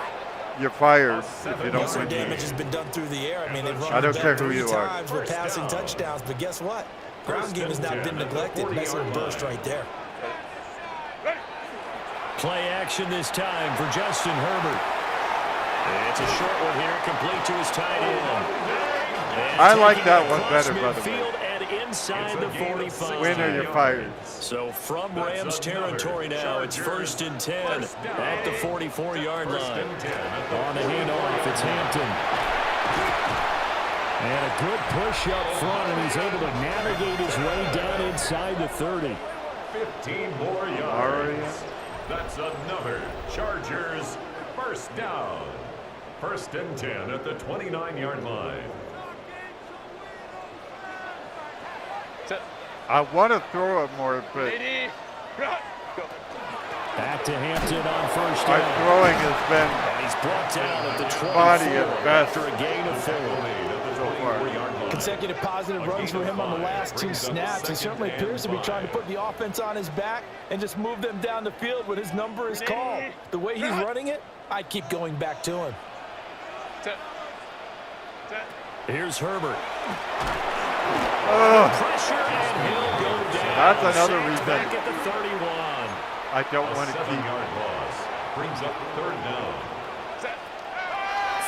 you're fired if you don't Most of win the damage games. has been done through the air. I mean, they've run I don't the care ball who 3 you are. times with passing touchdowns, but guess what? Ground game has not been neglected. Nice little burst right there. Play action this time for Justin Herbert. It's a short one here, complete to his tight end. And I like taking that it one across better, by the way. midfield and inside the 45. Win or you're fired. So from Rams territory now, it's 1st and 10 at the 44-yard line. On the handoff, it's Hampton. And a good push up front, and he's able to navigate his way down inside the 30. 15 more yards. That's another Chargers first down. 1st and 10 at the 29-yard line. I want to throw it more, but 80. Go. Back to Hampton on first my down. throwing has been And he's brought down at the 24 body at best after a gain of 4. so far. Consecutive positive runs for him on the last 2 snaps. He certainly appears to be trying to put the offense on his back and just move them down the field when his number is called. The way he's running it, I'd keep going back to him. Here's Herbert. Pressure And he'll go down. That's another Sacked reason back at the 31. I don't want to keep 7-yard loss brings up 3rd down.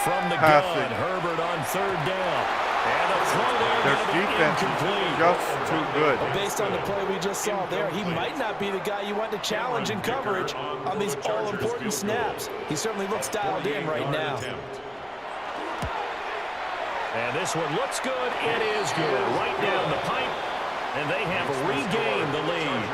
From the passing. gun, Herbert on 3rd down. And a throw there. Their that'll be defense is incomplete. just too good. Based on the play we just saw there, he might not be the guy you want to challenge in coverage on these all-important snaps. He certainly looks dialed in right now. And this one looks good. It is good. Right down the pipe. And they have regained the lead.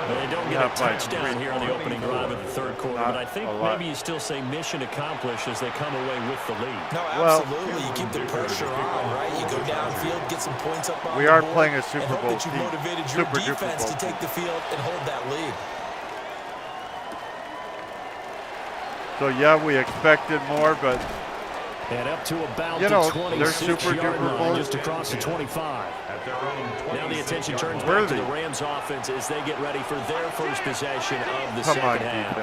They don't get a touchdown here on the opening drive of the third quarter, but I think maybe you still say mission accomplished as they come away with the lead. No, absolutely. You keep the pressure on, right? You go downfield, get some points up on the board. We are playing a Super Bowl that you team. motivated your defense to take the field and hold that lead. So, yeah, we expected more, but and up to about you know, the 26-yard line, just across the 25. Now the attention turns back to the Rams offense as they get ready for their first possession of the second half.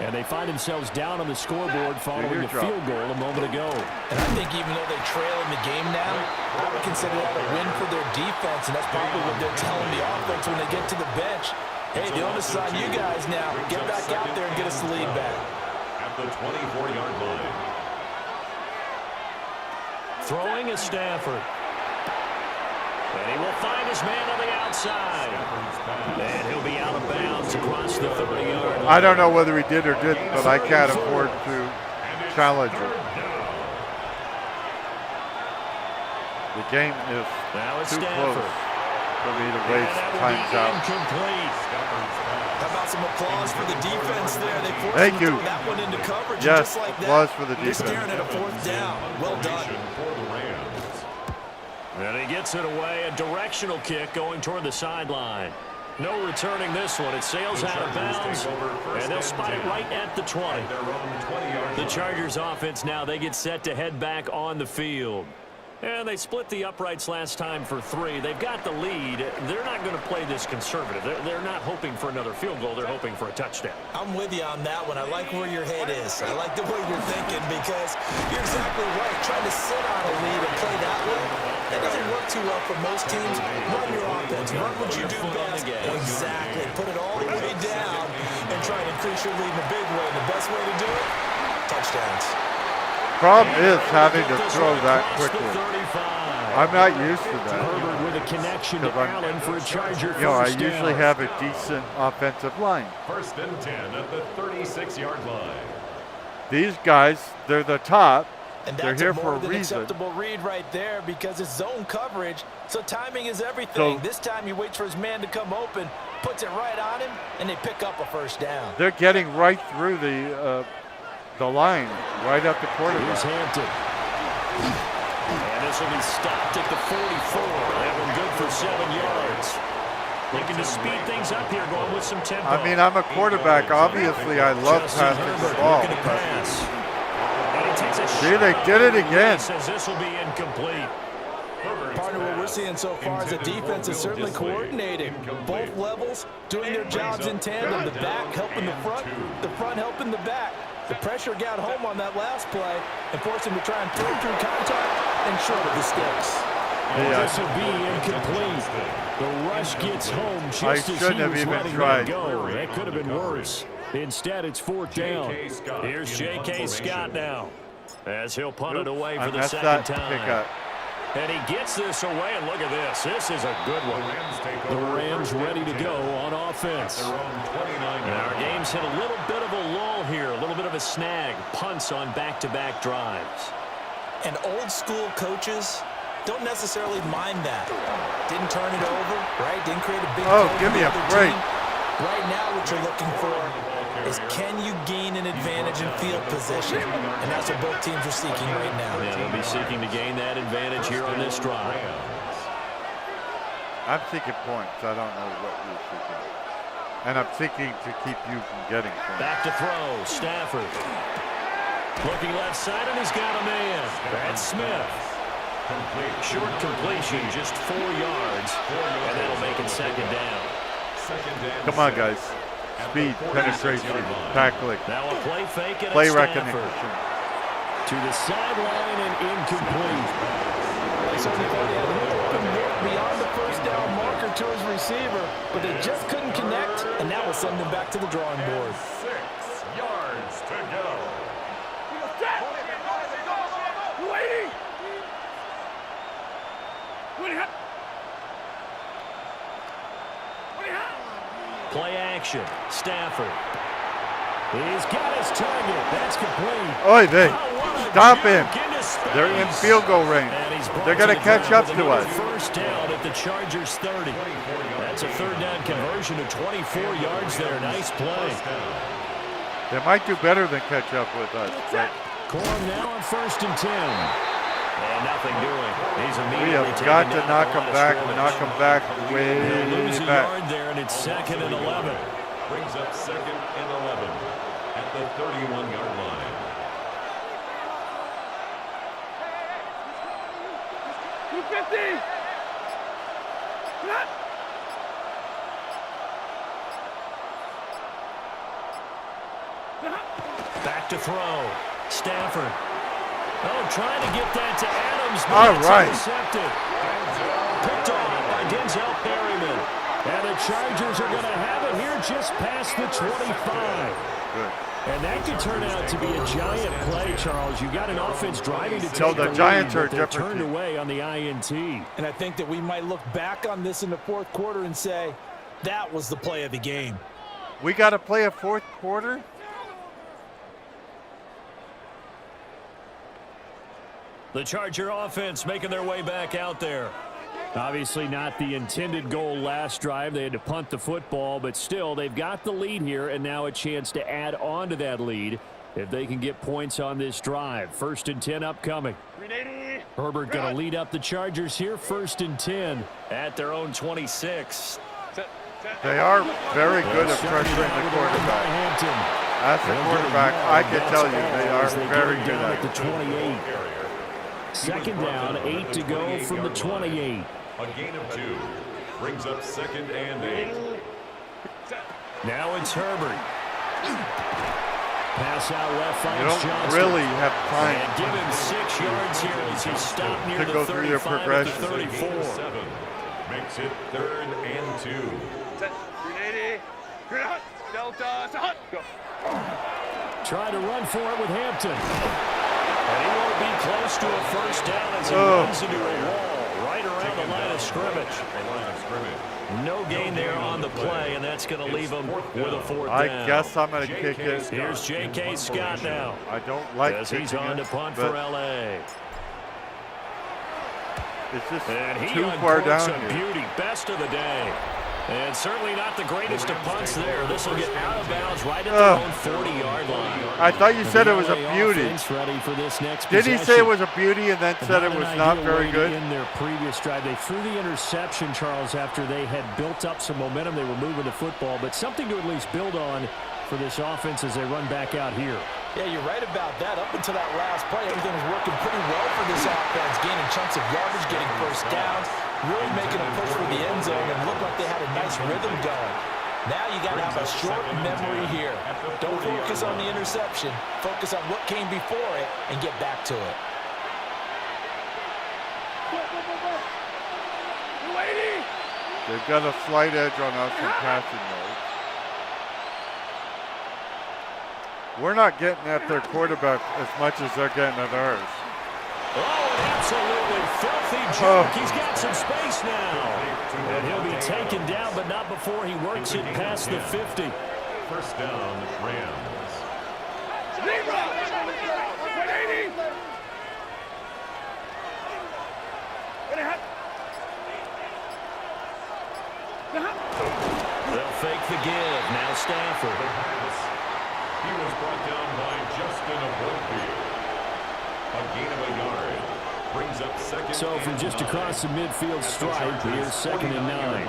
And they find themselves down on the scoreboard following the field goal a moment ago. And I think even though they trail in the game now, I would consider that a win for their defense, and that's probably what they're telling the offense when they get to the bench. Hey, the onus is on you guys now. Get back out there and get us the lead back. At the 24-yard line. Throwing is Stafford. And he will find his man on the outside. And he'll be out of bounds across the 30-yard line. I don't know whether he did or didn't, but I can't afford to challenge him. The game is too close for me to waste times out. How about some applause for the defense there? They forced Thank you. that one into coverage. Yes, just like that, applause for the defense. They're staring at a fourth down. Well done. And he gets it away. A directional kick going toward the sideline. No returning this one. It sails out of bounds, and they'll spot it right at the 20. The Chargers offense now, they get set to head back on the field. And they split the uprights last time for 3. They've got the lead. They're not going to play this conservative. They're not hoping for another field goal. They're hoping for a touchdown. I'm with you on that one. I like where your head is. I like the way you're thinking because you're exactly right. Trying to sit on a lead and play that way, that doesn't work too well for most teams. Run your offense. Run what you do best. Exactly. Put it all the way down and try and increase your lead in a big way. The best way to do it, touchdowns. Problem is having to throw that quickly. I'm not used to that. Herbert with a connection to Allen for a Charger. You know, I usually have a decent offensive line. 1st and 10 at the 36-yard line. These guys, they're the top. And they're that's here a for more a than reason. acceptable read right there because it's zone coverage, so timing is everything. So, this time he waits for his man to come open, puts it right on him, and they pick up a first down. They're getting right through the line, right up the quarterback. Here's Hampton. And this will be stopped at the 44. That one good for 7 yards. Looking to speed things up here, going with some tempo. I mean, I'm a quarterback. Obviously, I love passing the ball. See, they did it again. Says this will be incomplete. Partner, what we're seeing so far is the defense is certainly coordinated. Both levels doing their jobs in tandem. The back helping the front helping the back. The pressure got home on that last play and forced him to try and throw through contact and short of the sticks. This will be incomplete. The rush gets home just as he was letting it go. That could have been worse. Instead, it's 4th down. Here's J.K. Scott now as he'll punt it away for the second time. And he gets this away, and look at this. This is a good one. The Rams ready to go on offense. And our game's hit a little bit of a lull here, a little bit of a snag. Punts on back-to-back drives. And old-school coaches don't necessarily mind that. Didn't turn it over, right? Didn't create a big give me a break. Right now what you're looking for is can you gain an advantage in field position? And that's what both teams are seeking right now. Yeah, they'll be seeking to gain that advantage here on this drive. I'm seeking points. I don't know what you're seeking. And I'm seeking to keep you from getting points. Back to throw, Stafford. Looking left side, and he's got a man. That's Smith. Short completion, just 4 yards. And that'll make it second down. Come on, guys. Speed, penetration, tackling. Now a play fake and play a recognition. To the sideline and incomplete. They certainly thought he had an open look beyond the first down marker to his receiver, but they just couldn't connect, and that will send them back to the drawing board. 6 yards to go. Play action. Stafford. He's got his target. That's complete. Oy vey. Stop him. They're in field goal range. They're going to catch up to us. First down at the Chargers 30. That's a third down conversion of 24 yards there. Nice play. They might do better than catch up with us. Corum now on 1st and 10. And nothing doing. He's We immediately have got taken to down knock them back way They'll lose a back. yard there, and it's 2nd and 11. Brings up 2nd and 11 at the 31-yard line. Back to throw. Stafford. Oh, trying to get that to Adams, but All that's right. intercepted. Picked off by Denzel Perryman. And the Chargers are going to have it here just past the 25. Good. And that could turn out to be a giant play, Charles. You got an offense driving to So take the the Giants lead, are a but they're different turned team. away on the INT. And I think that we might look back on this in the fourth quarter and say, that was the play of the game. We got to play a fourth quarter? The Charger offense making their way back out there. Obviously not the intended goal last drive. They had to punt the football, but still they've got the lead here and now a chance to add on to that lead if they can get points on this drive. 1st and 10 upcoming. 380. Herbert going to lead up the Chargers here. 1st and 10 at their own 26. They are very good at pressuring the quarterback. As a quarterback, I can tell you they are very good at the it. 28. 2nd down, 8 to go from the 28. A gain of 2 brings up 2nd and 8. Now it's Herbert. Pass out left You finds don't Johnson. really have And time give him 6 yards here as he stopped near to the go through your 35 at the progression. 34. 7 makes it 3rd and 2. Set. 380. Green hut. Delta. Hut. Go. Trying to run for it with Hampton. And he won't be close to a 1st down as he Oh. runs into a wall right around the line of scrimmage. No gain there on the play, and that's going to leave him with a 4th I down. guess I'm going to kick it. Here's J.K. Scott now. I don't like As he's kicking on to it, punt but for L.A. it's just And he too far uncorks down a here. beauty. Best of the day. And certainly not the greatest of punts there. This will get out of bounds right at their own 40-yard line. I thought you said it was a The LA beauty. offense ready for this next Did he say possession. it was a beauty and then said it was not an very ideal good? way to end their previous drive. They threw the interception, Charles, after they had built up some momentum. They were moving the football, but something to at least build on for this offense as they run back out here. Yeah, you're right about that. Up until that last play, everything was working pretty well for this offense, gaining chunks of yardage, getting 1st downs, really making a push for the end zone, and looked like they had a nice rhythm going. Now you got to have a short memory here. Don't focus on the interception. Focus on what came before it and get back to it. 280. They've got a slight edge on us in passing mode. We're not getting at their quarterback as much as they're getting at ours. Oh, an absolutely filthy joke. He's got some space now. And he'll be taken down, but not before he works it past the 50. 1st down, Rams. 180. They'll fake the give. Now Stafford. He was brought down by Justin Obunkwe. A gain of a yard. Brings up 2nd So from and just 9. across the midfield stripe, here's 2nd and 9.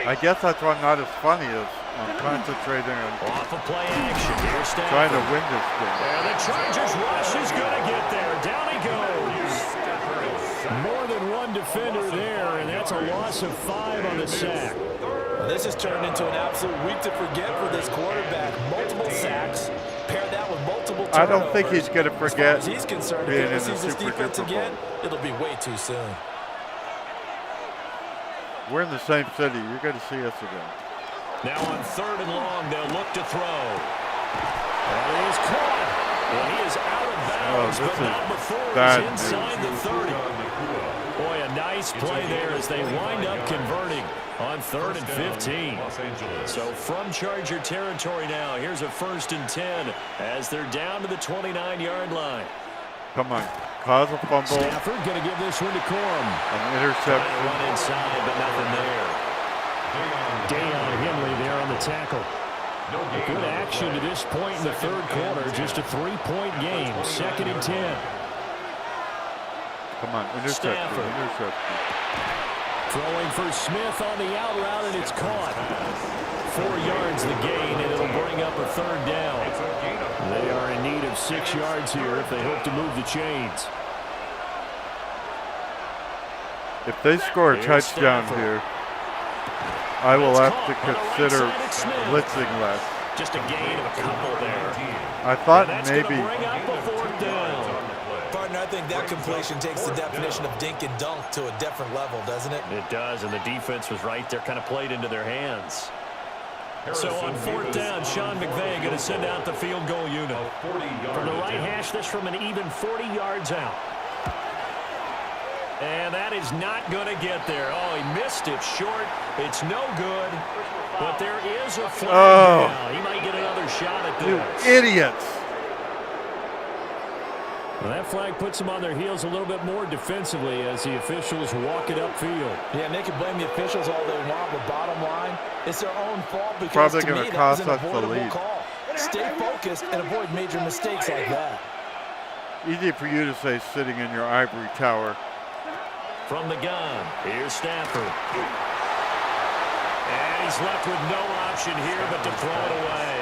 I guess that's why I'm not as funny as I'm concentrating on Off of play action. Here's Stafford. trying to win this game. And the Chargers rush is going to get there. Down he goes. More than one defender there, and that's a loss of 5 on the sack. Well, this has turned into an absolute week to forget for this quarterback. Multiple sacks, pair that with multiple turnovers. I don't think he's going to As far forget as he's concerned, being if he in ever the sees this Super defense Duper again, Bowl. it'll be way too soon. We're in the same city. You're going to see us again. Now on 3rd and long, they'll look to throw. And he is caught. And he is out of bounds, this but is not before bad he's inside news. the 30. Boy, a nice play there as they wind up converting on 3rd and 15. Los Angeles. So from Charger territory now, here's a 1st and 10 as they're down to the 29-yard line. Come on. cause a fumble, Stafford going to give this one to Corum. an interception. Run inside, but nothing there. Dayon Henley there on the tackle. Good action to this point in the third quarter. Just a 3-point game. 2nd and 10. Come on, interception, Stafford. interception. Throwing for Smith on the out route, and it's caught. 4 yards the gain, and it'll bring up a third down. They are in need of 6 yards here if they hope to move the chains. If they score a Here's touchdown Stafford. here, I will It's have to caught on the right consider side, it's Smith. blitzing less. Just a gain of a couple there. I thought And that's maybe. going to bring up a fourth down. Partner, I think that completion takes the definition of dink and dunk to a different level, doesn't it? It does, and the defense was right there, kind of played into their hands. So on fourth down, Sean McVay going to send out the field goal unit. From the right hash, this from an even 40 yards out. And that is not going to get there. Oh, he missed it short. It's no good. But there is a flag down. He might get another shot at You this. idiots! Well, that flag puts them on their heels a little bit more defensively as the officials walk it upfield. Yeah, and they can blame the officials all they want, but bottom line, it's their own fault because Probably to gonna me, that cost was an us the avoidable lead. call. Stay focused and avoid major mistakes like that. Easy for you to say sitting in your ivory tower. From the gun, here's Stafford. And he's left with no option here but to throw it away.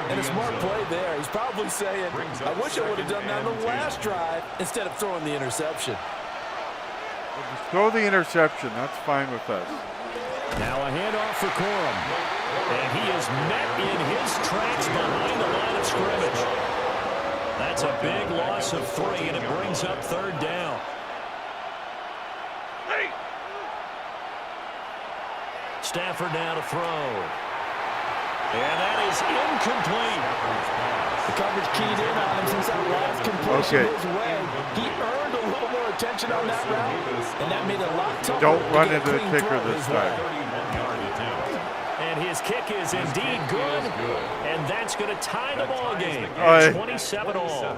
And a smart play there. He's probably saying, I wish I would have done that on the last drive instead of throwing the interception. Just throw the interception. That's fine with us. Now a handoff for Corum. And he is met in his tracks behind the line of scrimmage. That's a big loss of 3, and it brings up third down. Stafford now to throw. And that is incomplete. The coverage keyed in on him since that last completion his way. He earned a little more attention on that route, and that made it a lot tougher. Don't run to get a into the clean kicker throw this his way. time. And his kick is indeed good, and that's going to tie the ball game. Aye. 27 all.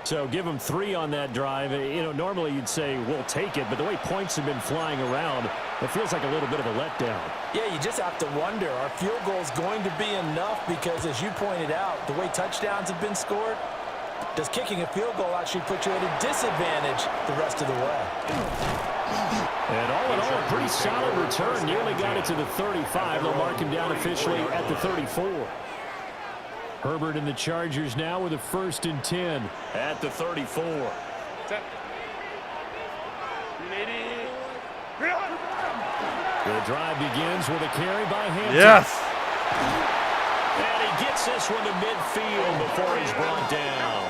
So give him 3 on that drive. You know, normally you'd say we'll take it, but the way points have been flying around, it feels like a little bit of a letdown. Yeah, you just have to wonder, are field goals going to be enough? Because as you pointed out, the way touchdowns have been scored, does kicking a field goal actually put you at a disadvantage the rest of the way? And all in all, a pretty solid return. Nearly got it to the 35. They'll mark him down officially at the 34. Herbert and the Chargers now with a 1st and 10 at the 34. The drive begins with a carry by Hampton. Yes! And he gets this one to midfield before he's brought down.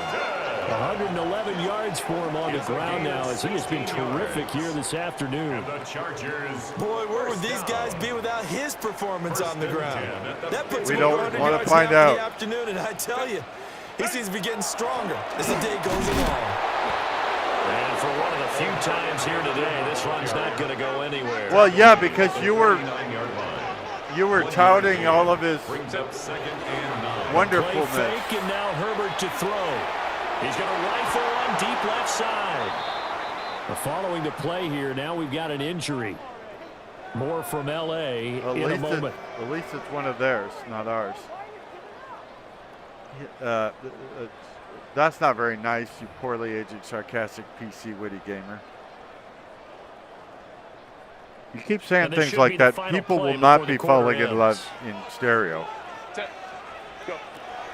111 yards for him on the ground now as he has been terrific here this afternoon. Boy, where would these guys be without his performance on the ground? That puts We him don't 100 wanna yards find now out. for the afternoon, and I tell you, he seems to be getting stronger as the day goes along. And for one of the few times here today, this one's not going to go anywhere. Well, yeah, because you were touting all of his Play wonderfulness. fake, and now Herbert to throw. He's going to rifle on deep left side. Following the play here, now we've got an injury. More from L.A. in a moment. At least it's one of theirs, not ours. That's not very nice, you poorly aged, sarcastic PC witty gamer. You keep saying And this things should like be the that. final People play will not before be the quarter falling in ends. love in stereo.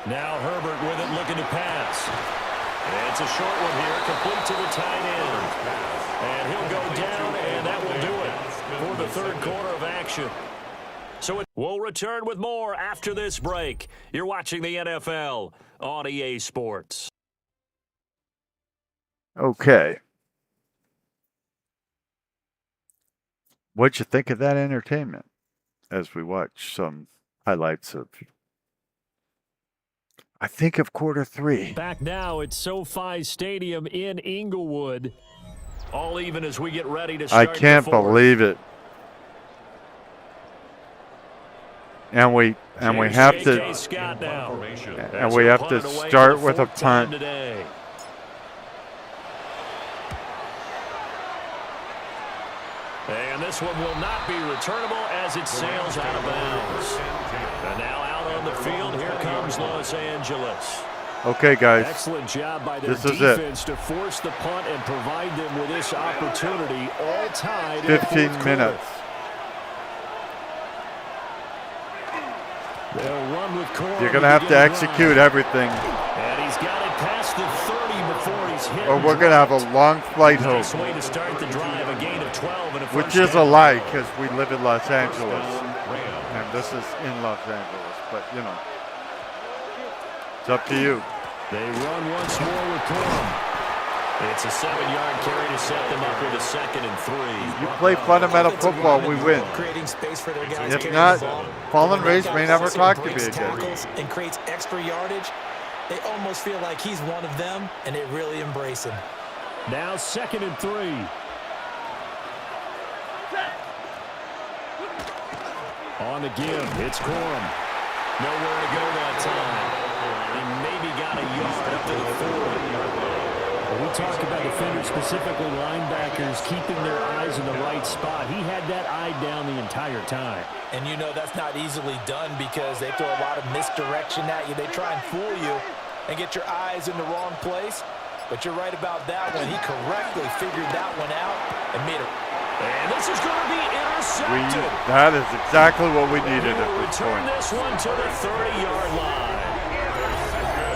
Now Herbert with it, looking to pass. It's a short one here, complete to the tight end. And he'll go down, and that will do it for the third quarter of action. So we'll return with more after this break. You're watching the NFL on EA Sports. Okay. What'd you think of that entertainment as we watch some highlights of, I think, of quarter 3? Back now at SoFi Stadium in Inglewood. All even as we get ready to I start can't the fourth. believe it. And we have J.K. to Scott now. and we have to start with a punt. Today. And this one will not be returnable as it sails out of bounds. And now out on the field, here comes Los Angeles. Okay, guys. Excellent job by their This is defense to force the punt and provide them with this opportunity, all tied 15 in the minutes. They'll run with Corum. You're going to have to execute everything, And he's got it past the 30 before he's hit. or we're going to have a long flight home, Nice way to start the drive, a gain of 12 and a which first is a down. lie because we live in Los Angeles, and this is in Los Angeles. But, you know, it's up to you. They run once more with Corum. It's a 7-yard carry to set them up with a 2nd and 3. You play fundamental football, we win. Creating space for their guys. If not, Fallen Race may never talk to me Breaks again. tackles and creates extra yardage. They almost feel like he's one of them, and they really embrace him. Now 2nd and 3. On the give, it's Corum. Nowhere to go that time. He maybe got a yard up to the 4. We talk about defenders, specifically linebackers, keeping their eyes in the right spot. He had that eye down the entire time. And you know that's not easily done because they throw a lot of misdirection at you. They try and fool you and get your eyes in the wrong place. But you're right about that one. He correctly figured that one out and made it. And this is going to be intercepted. That is exactly what we needed at He'll this return point. this one to the 30-yard line.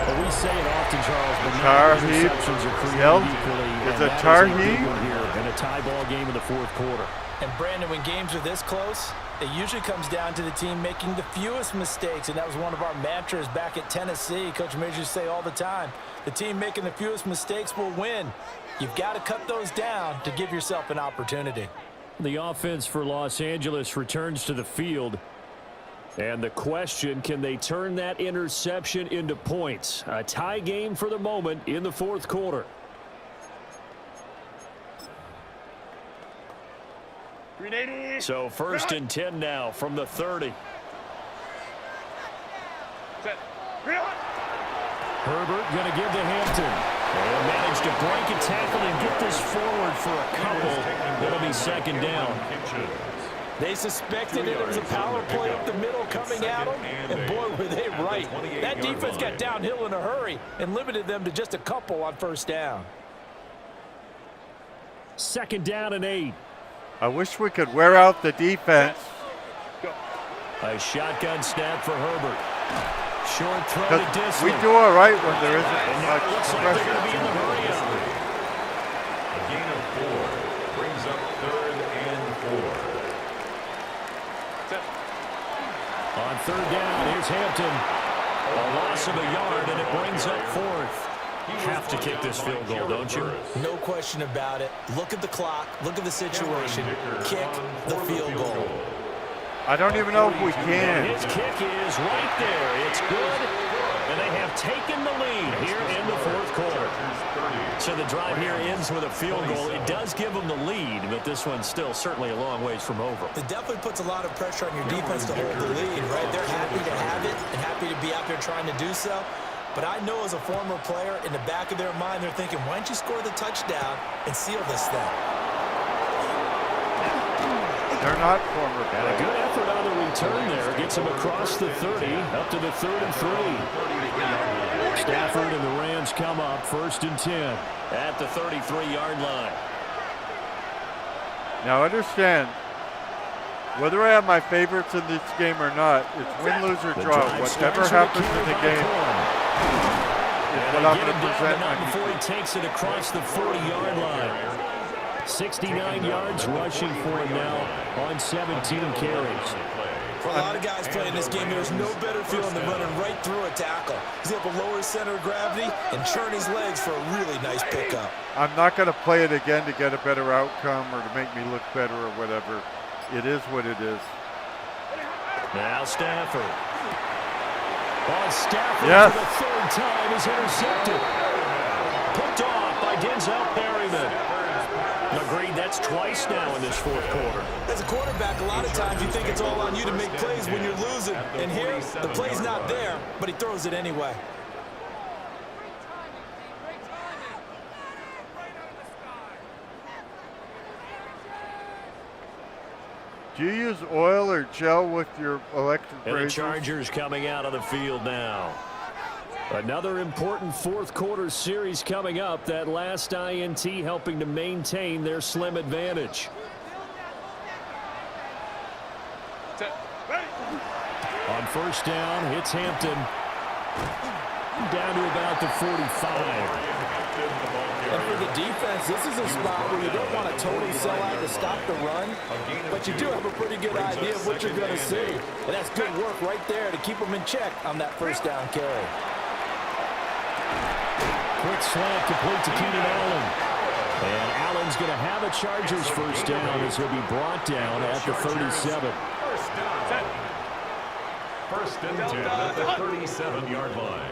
Well, we say it often, Charles, but Tar not all heap. interceptions are created Yelled. equally. Is and it that tar is a big heap? one here in a tie ball game in the fourth quarter. And Brandon, when games are this close, it usually comes down to the team making the fewest mistakes, and that was one of our mantras back at Tennessee. Coach Majors used to say all the time, the team making the fewest mistakes will win. You've got to cut those down to give yourself an opportunity. The offense for Los Angeles returns to the field. And the question, can they turn that interception into points? A tie game for the moment in the fourth quarter. So 1st and 10 now from the 30. Herbert going to give to Hampton. And managed to break a tackle and get this forward for a couple. It'll be 2nd down. They suspected it was a power play up the middle coming at them, and boy, were they right. That defense got downhill in a hurry and limited them to just a couple on 1st down. 2nd down and 8. I wish we could wear out the defense. A shotgun snap for Herbert. Short throw to 'Cause Disley. we do all right when there isn't And now much it looks like they're pressure. going to be in the hurry up. A gain of 4 brings up 3rd and 4. On 3rd down, here's Hampton. A loss of a yard, and it brings up 4th. You have to kick this field goal, don't you? No question about it. Look at the clock. Look at the situation. Kick the field goal. I don't even know if we can. His kick is right there. It's good, and they have taken the lead here in the fourth quarter. So the drive here ends with a field goal. It does give them the lead, but this one's still certainly a long ways from over. It definitely puts a lot of pressure on your defense to hold the lead, right? They're happy to have it and happy to be out there trying to do so. But I know as a former player, in the back of their mind, they're thinking, why don't you score the touchdown and seal this thing? They're not former And a players. good effort on the return there. Gets him across the 30, up to the 3rd and 3. Stafford and the Rams come up 1st and 10 at the 33-yard line. Now understand, whether I have my favorites in this game or not, it's win, lose, or The draw. drive Whatever starts with a happens carry in the by game Corum. is And what they I'm get going him to down present to on 9 before he YouTube. takes it across the 40-yard line. 69 yards rushing for him now on 17 carries. For a lot of guys playing this game, there's no better feeling than running right through a tackle. He's able to lower his center of gravity and churn his legs for a really nice pickup. I'm not going to play it again to get a better outcome or to make me look better or whatever. It is what it is. Now Stafford. Oh, Stafford Yes. for the 3rd time is intercepted. Picked off by Denzel Perryman. Agreed, that's twice now in this fourth quarter. As a quarterback, a lot of times you think it's all on you to make plays when you're losing. And here, the play's not there, but he throws it anyway. Do you use oil or gel with your electric And the razors? Chargers coming out on the field now. Another important fourth quarter series coming up. That last INT helping to maintain their slim advantage. On first down, hits Hampton. Down to about the 45. And for the defense, this is a spot where you don't want to totally sell out to stop the run, but you do have a pretty good idea of what you're going to see. And that's good work right there to keep them in check on that first down carry. Quick slant complete to Keenan Allen. And Allen's going to have a Chargers first down as he'll be brought down at the 37. First and 10 at the 37-yard line.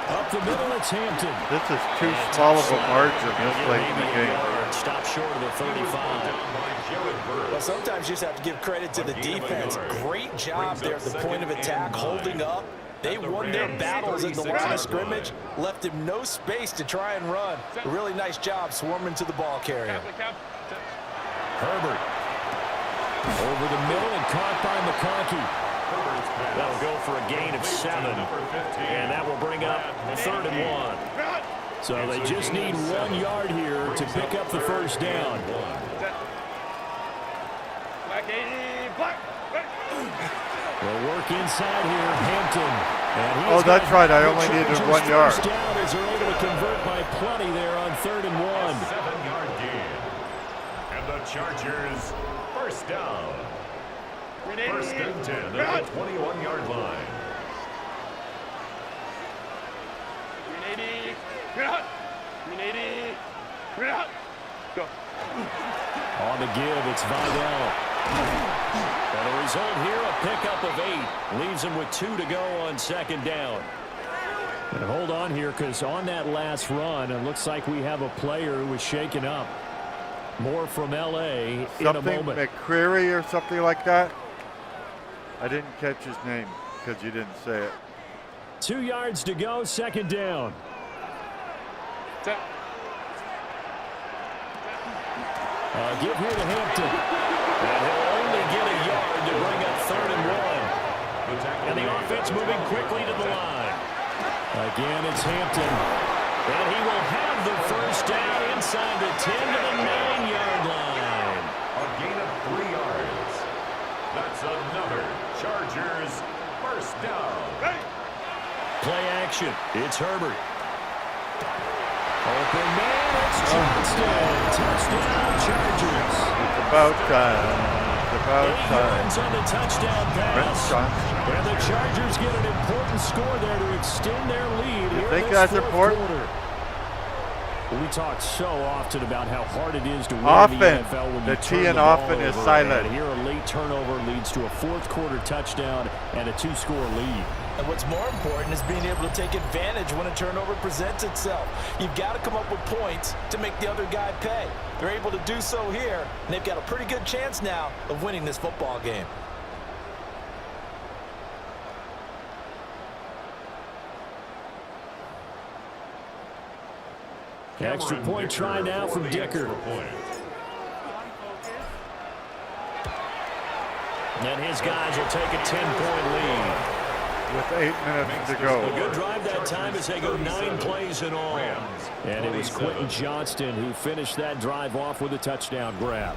Up the middle, it's Hampton. This is too small of a margin this late in the game. Stop short of the 35. Well, sometimes you just have to give credit to the defense. Great job there at the point of attack, holding up. They won their battles at the line of scrimmage, left him no space to try and run. A really nice job swarming to the ball carrier. Herbert. Over the middle and caught by McConkey. That'll go for a gain of 7. And that will bring up 3rd and 1. So they just need 1 yard here to pick up the first down. They'll work inside here, Hampton. Oh, that's right. I only needed 1 yard. First down as they're able to convert by plenty there on 3rd and 1. 7-yard gain. And the Chargers first down. First and 10 at the 21-yard line. Go. On the give, it's Vidal. And the result here, a pickup of 8. Leaves him with 2 to go on 2nd down. And hold on here, because on that last run, it looks like we have a player who was shaken up. More from L.A. in a Something moment. McCreary or something like that? I didn't catch his name because you didn't say it. 2 yards to go, 2nd down. Give here to Hampton. And he'll only get a yard to bring up 3rd and 1. And the offense moving quickly to the line. Again, it's Hampton. And he will have the first down inside the 10 to the 9-yard line. A gain of 3 yards. That's another Chargers first down. Play action. It's Herbert. Open man, it's Johnston. Touchdown, Chargers. It's about time. It's about 8 time. yards on the touchdown pass. Johnson. And the Chargers get an important score there to extend their lead. You here think in that's this fourth important? quarter. We talk so often about how hard it is to win Often. in the NFL when The you T turn in the ball often is over. silent. And here a late turnover leads to a fourth quarter touchdown and a 2-score lead. And what's more important is being able to take advantage when a turnover presents itself. You've got to come up with points to make the other guy pay. They're able to do so here, and they've got a pretty good chance now of winning this football game. Extra point try now from Dicker. And his guys will take a 10-point lead. With 8 minutes to go. A good drive that time as they go 9 plays in all. And it was Quentin Johnston who finished that drive off with a touchdown grab.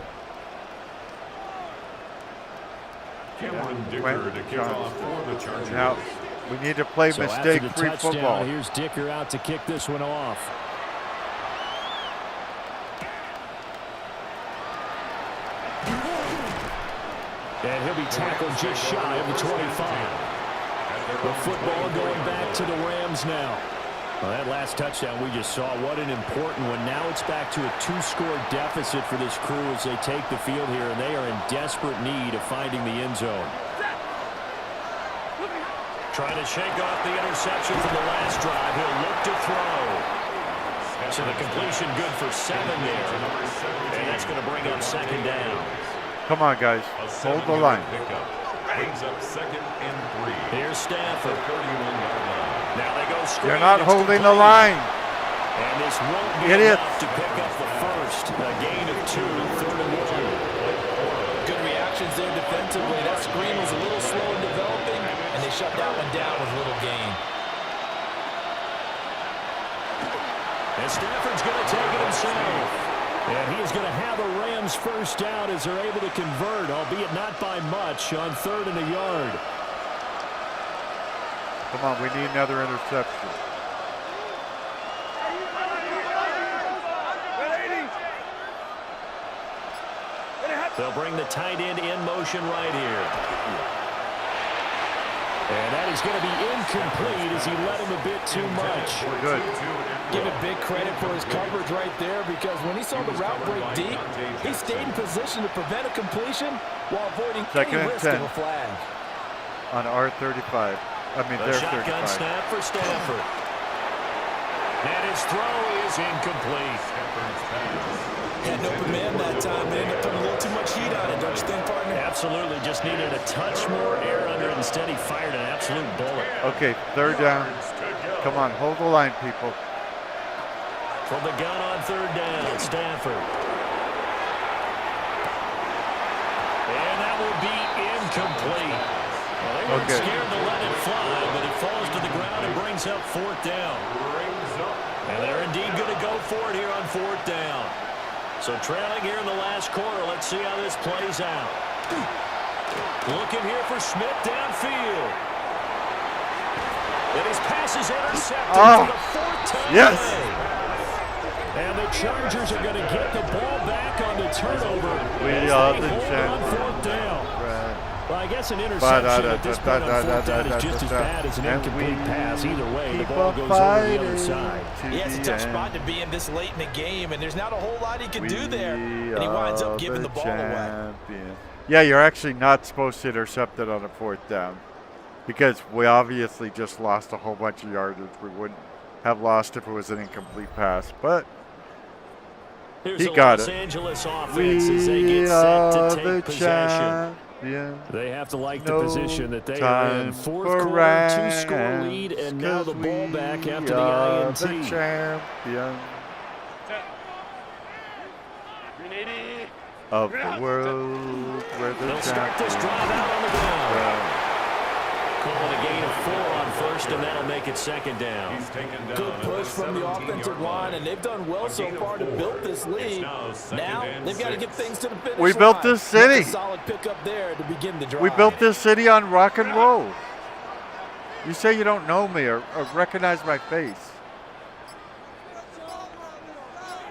Cameron Dicker to kick off for the Chargers. Now, we need to play So after the mistake-free touchdown, football. here's Dicker out to kick this one off. And he'll be tackled just shy of the 25. The football going back to the Rams now. Well, that last touchdown we just saw, what an important one. Now it's back to a 2-score deficit for this crew as they take the field here, and they are in desperate need of finding the end zone. Trying to shake off the interception from the last drive. He'll look to throw. So the completion good for 7 there. And that's going to bring up 2nd down. Come on, guys. Hold the line. Brings up 2nd and 3. Here's Stafford. 31-yard line. Now they go straight. You're not It's holding the complete. line. And this won't be Idiot. enough to pick up the first. A gain of 2, 3rd and 1. Good difference there defensively. That screen was a little slow in developing, and they shut that one down with little gain. And Stafford's going to take it himself. And he is going to have a Rams first down as they're able to convert, albeit not by much, on 3rd and a yard. Come on, we need another interception. They'll bring the tight end in motion right here. And that is going to be incomplete as he led him a bit too much. Good. Give him big credit for his coverage right there, because when he saw the route break deep, he stayed in position to prevent a completion while avoiding any risk of a flag. On R35. I mean, The their shotgun 35. snap for Stafford. And his throw is incomplete. Had an open man that time. They ended up putting a little too much heat on it, don't you think, partner? Absolutely. Just needed a touch more air under it. Instead, he fired an absolute bullet. Okay, 3rd down. Come on, hold the line, people. From the gun on 3rd down, Stafford. And that will be incomplete. Well, they weren't scared to let it fly, but it falls to the ground and brings up 4th down. And they're indeed going to go for it here on 4th down. So trailing here in the last quarter. Let's see how this plays out. Looking here for Smith downfield. And his pass is intercepted for the 4th time. Yes. And the Chargers are going to get the ball back on the turnover. We are the champions. On 4th down. Right. Well, I guess an interception at this point on 4th down is just as bad as an incomplete pass. Either way, the ball goes over the other side. Yeah, it's a tough spot to be in this late in the game, and there's not a whole lot he can do there. And he winds up giving the ball away. Yeah, you're actually not supposed to intercept it on a 4th down, because we obviously just lost a whole bunch of yardage. We wouldn't have lost if it was an incomplete pass, but he got it. Los Angeles offense as they get set to take possession. They have to like the position that they are in. 4th quarter, 2-score lead, and now the ball back after the INT. The champion of the world. They'll start this drive out on the ground. Calling a gain of 4 on 1st, and that'll make it 2nd down. Good push from the offensive line, and they've done well so far to build this lead. Now they've got to get things to the finish line. We built this city. Solid pickup there to begin the drive. We built this city on rock and roll. You say you don't know me or recognize my face.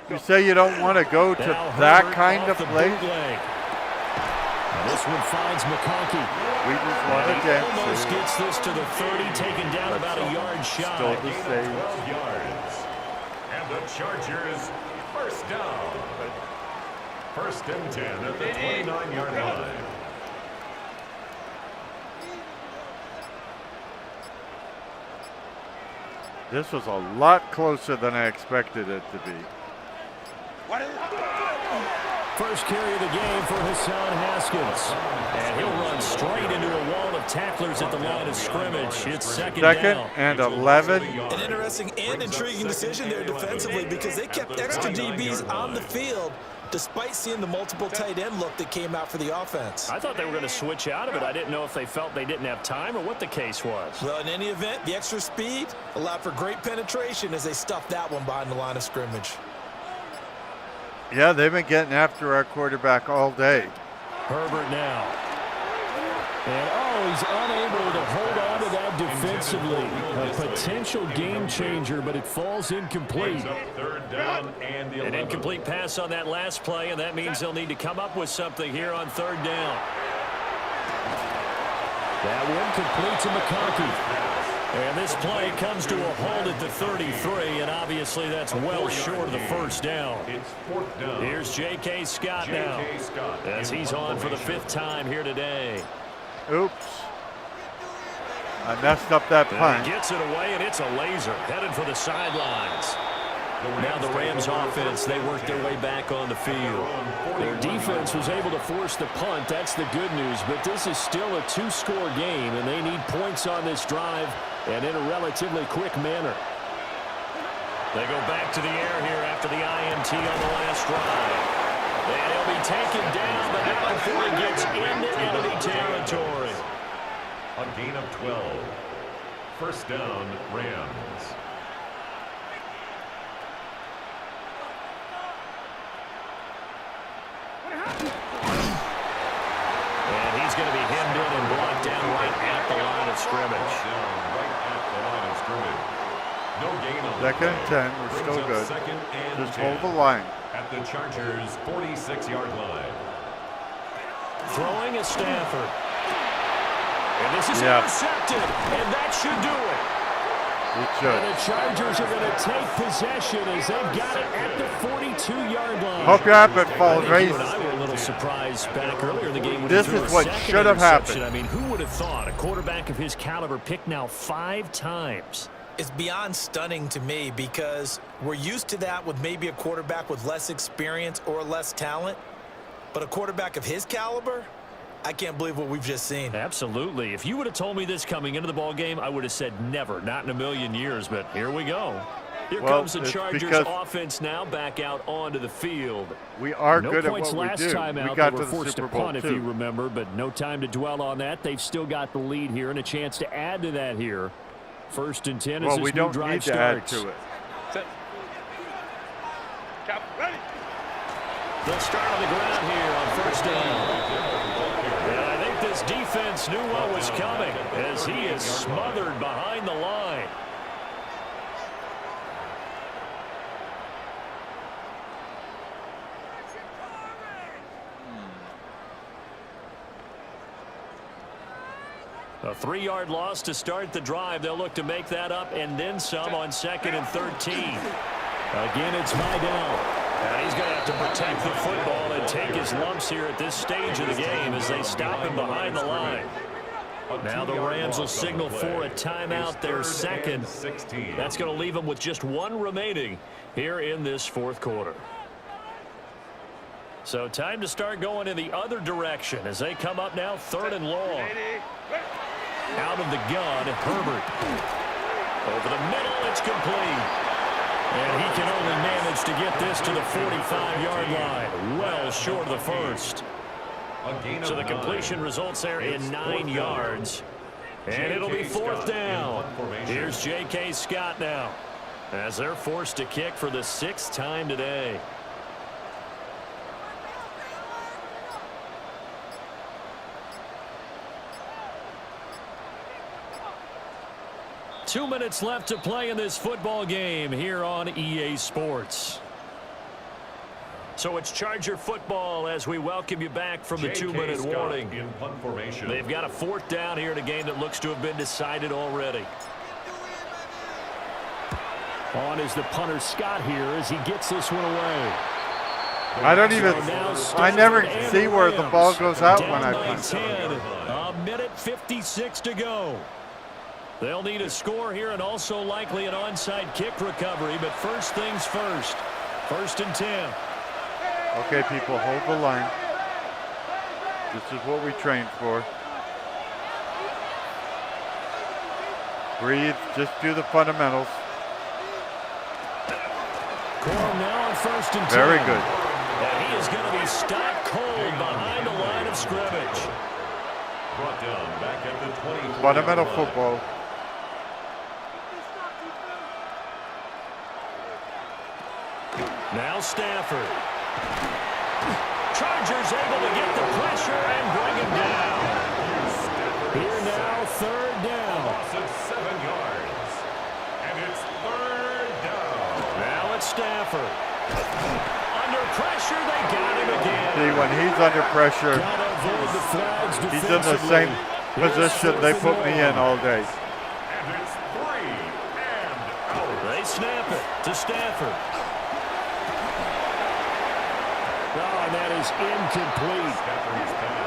You say you don't want to go to that kind of place. This one finds McConkey. We just want to get almost gets this to the 30, taken down about a yard shy. Still the same. 12 yards. And the Chargers first down. 1st and 10 at the 29-yard line. This was a lot closer than I expected it to be. First carry of the game for Hassan Haskins. And he'll run straight into a wall of tacklers at the line of scrimmage. It's second down. And 11. An interesting and intriguing decision there defensively, because they kept extra DBs on the field despite seeing the multiple tight end look that came out for the offense. I thought they were going to switch out of it. I didn't know if they felt they didn't have time or what the case was. Well, in any event, the extra speed allowed for great penetration as they stuffed that one behind the line of scrimmage. Yeah, they've been getting after our quarterback all day. Herbert now. And, he's unable to hold on to that defensively. A potential game changer, but it falls incomplete. An incomplete pass on that last play, and that means they'll need to come up with something here on 3rd down. That one complete to McConkey. And this play comes to a halt at the 33, and obviously that's well short of the first down. Here's J.K. Scott now, as he's on for the 5th time here today. Oops. I messed up that punt. He gets it away, and it's a laser headed for the sidelines. Now the Rams offense, they work their way back on the field. Their defense was able to force the punt. That's the good news. But this is still a 2-score game, and they need points on this drive and in a relatively quick manner. They go back to the air here after the INT on the last drive. And he'll be taken down, but not before he gets into enemy territory. A gain of 12. First down, Rams. And he's going to be hemmed in and blocked down right at the line of scrimmage. Right at the line of scrimmage. No gain on the Second and play. 10. We're Brings still up good. Second and Just 10 hold the line. at the Chargers' 46-yard line. Throwing is Stafford. And this is Yeah. intercepted, and that should do it. It And should. the Chargers are going to take possession as they've got it at the 42-yard line. Hope your habit falls, I think Race. you and I were a little surprised back earlier in the game when This he threw is a what second should have interception. happened. I mean, who would have thought a quarterback of his caliber picked now 5 times? It's beyond stunning to me because we're used to that with maybe a quarterback with less experience or less talent. But a quarterback of his caliber, I can't believe what we've just seen. Absolutely. If you would have told me this coming into the ball game, I would have said never, not in a million years. But here we go. Here Well, comes the it's Chargers because offense now back out onto the field. We are No good at points what we last do. time We out. got They to were the forced Super to Bowl, punt, if you too. remember, but no time to dwell on that. They've still got the lead here and a chance to add to that here. First and 10 as Well, this we new don't drive need to add starts. to it. Set. Cap, ready. They'll start on the ground here on first down. And I think this defense knew what was coming as he is smothered behind the line. A 3-yard loss to start the drive. They'll look to make that up and then some on 2nd and 13. Again, it's Vidal. And he's going to have to protect the football and take his lumps here at this stage of the game as they stop him behind the line. Now the Rams will signal for a timeout, their second. That's going to leave them with just 1 remaining here in this 4th quarter. So time to start going in the other direction as they come up now 3rd and long. Out of the gun, Herbert. Over the middle, it's complete. And he can only manage to get this to the 45-yard line. Well short of the first. So the completion results there in 9 yards. And it'll be 4th down. Here's J.K. Scott now as they're forced to kick for the 6th time today. Two minutes left to play in this football game here on EA Sports. So it's Charger football as we welcome you back from the 2-minute warning. In punt formation. They've got a 4th down here in a game that looks to have been decided already. On is the punter Scott here as he gets this one away. I don't even, I never see where the ball goes out when I Down by punt. 10, a minute 56 to go. They'll need a score here and also likely an onside kick recovery, but first things first. 1st and 10. Okay, people, hold the line. This is what we trained for. Breathe, just do the fundamentals. Corum now on 1st and 10. Very good. And he is going to be stopped cold behind the line of scrimmage. Brought down back at the 20. Fundamental football. Now Stafford. Chargers able to get the pressure and bring him down. Here now, 3rd down. Loss of 7 yards. And it's 3rd down. Now it's Stafford. Under pressure, they got him again. See, when he's under pressure, Gotta avoid the flags he's in the same position they put me in all day. And it's 3 and out. They snap it to Stafford. Oh, and that is incomplete.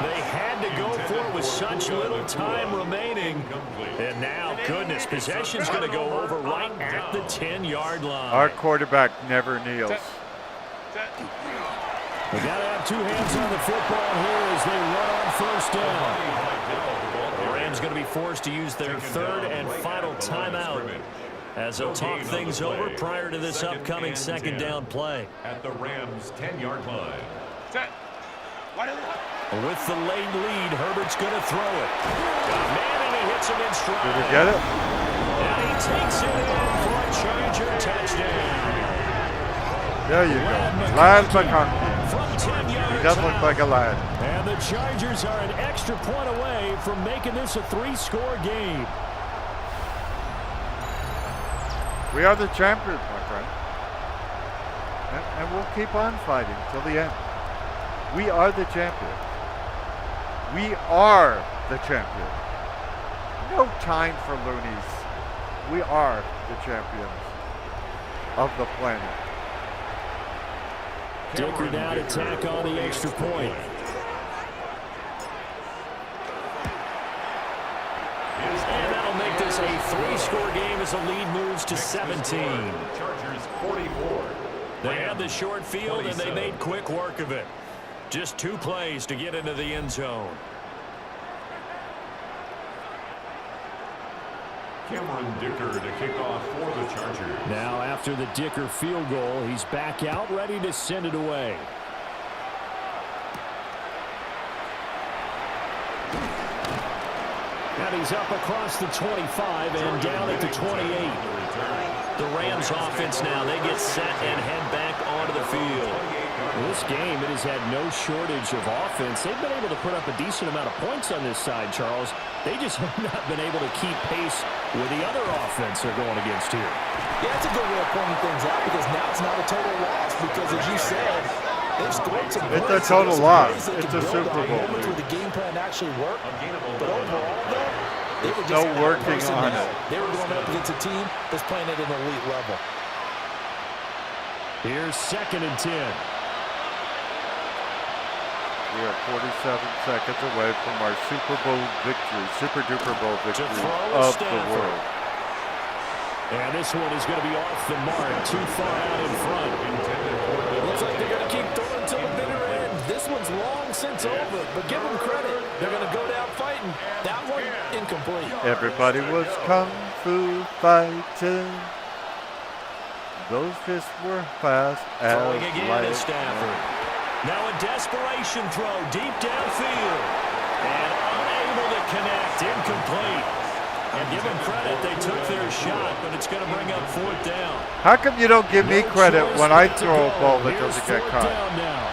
They had to go for it with such little time remaining. And now, goodness, possession's going to go over right at the 10-yard line. Our quarterback never kneels. They got to have 2 hands on the football here as they run on 1st down. The Rams going to be forced to use their 3rd and final timeout as they'll talk things over prior to this upcoming 2nd down play. At the Rams' 10-yard line. Set. Wide of the With the late lead, Herbert's going to throw it. Man, and he hits him in stride. Did he get it? And he takes it in for a Charger touchdown. There you go. Lad McConkey. From 10 yards He does look out. like a lad. And the Chargers are an extra point away from making this a 3-score game. We are the champions, my friend. And we'll keep on fighting till the end. We are the champions. We are the champions. No time for loonies. We are the champions of the planet. Dicker now to tack on the extra point. And that'll make this a 3-score game as the lead moves to 17. Chargers 44. They had the short field, and they made quick work of it. Just 2 plays to get into the end zone. Cameron Dicker to kick off for the Chargers. Now after the Dicker field goal, he's back out ready to send it away. And he's up across the 25 and down at the 28. The Rams offense now, they get set and head back onto the field. In this game, it has had no shortage of offense. They've been able to put up a decent amount of points on this side, Charles. They just have not been able to keep pace with the other offense they're going against here. Yeah, that's a good way of pointing things out because now it's not a total loss because, as you said, they've scored some It's points. a total Some loss. plays they It's can a build Super on Bowl, moments dude. where the game plan actually worked. But overall, though, they were No just working on personnel. it. They were going up against a team that's playing at an elite level. Here's 2nd and 10. We are 47 seconds away from our Super Bowl victory, Super Duper Bowl victory throw of the Stafford. world. And this one is going to be off the mark, too far out in front. Looks like they're going to keep throwing until the bitter end. This one's long since over, but give them credit. They're going to go down fighting. That one, incomplete. Everybody was kung fu fighting. Those fists were fast as Throwing again to lightning. Stafford. Now a desperation throw deep downfield. And unable to connect, incomplete. And give them credit, they took their shot, but it's going to bring up 4th down. How come you don't give me No credit choice when I but to throw a go. ball that Here's doesn't get 4th caught? down now.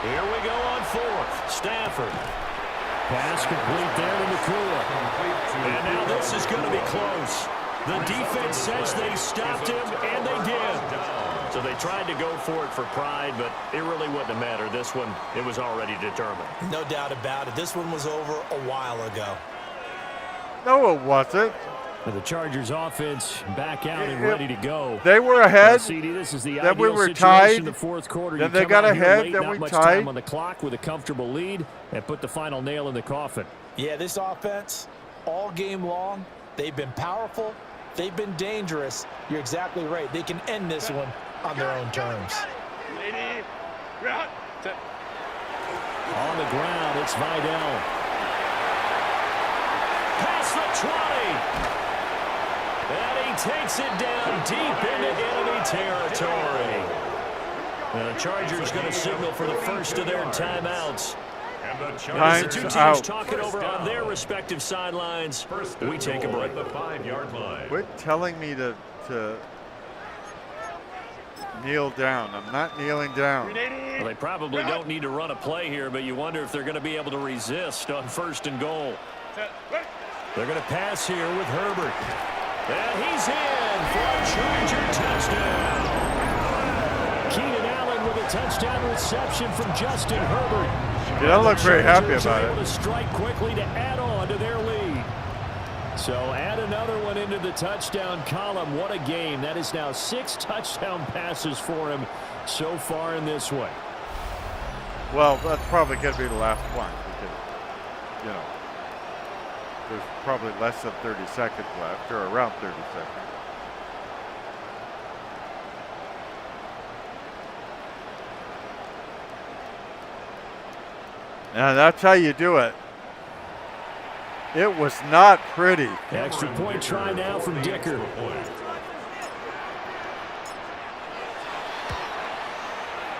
Here we go on 4th. Stafford. Pass complete there to McCool. And now this is going to be close. The defense says they stopped him, and they did. So they tried to go for it for pride, but it really wouldn't have mattered. This one, it was already determined. No doubt about it. This one was over a while ago. No, it wasn't. And the Chargers offense back out and ready to go. They were ahead. CD, this is the Then ideal we were situation tied. in the 4th quarter. Then You they come got out here ahead. late, Then not we much tied. time on the clock with a comfortable lead and put the final nail in the coffin. Yeah, this offense, all game long, they've been powerful. They've been dangerous. You're exactly right. They can end this one on their own terms. lady. Ground. Set. On the ground, it's Vidal. Past the 20. And he takes it down deep into enemy territory. The Chargers going to signal for the first of their timeouts. And the As Time's the two teams out. talking over on their respective sidelines, we take a break. At the 5-yard line. Quit telling me to kneel down. I'm not kneeling down. Well, they probably don't need to run a play here, but you wonder if they're going to be able to resist on 1st and goal. Set. Ready. They're going to pass here with Herbert. And he's in for a Charger touchdown. Keenan Allen with a touchdown reception from Justin Herbert. You don't look very happy Chargers are about able it. to strike quickly to add on to their lead. So add another one into the touchdown column. What a game. That is now 6 touchdown passes for him so far in this one. Well, that's probably going to be the last one because, you know, there's probably less than 30 seconds left, or around 30 seconds. And that's how you do it. It was not pretty. Extra point try now from Dicker.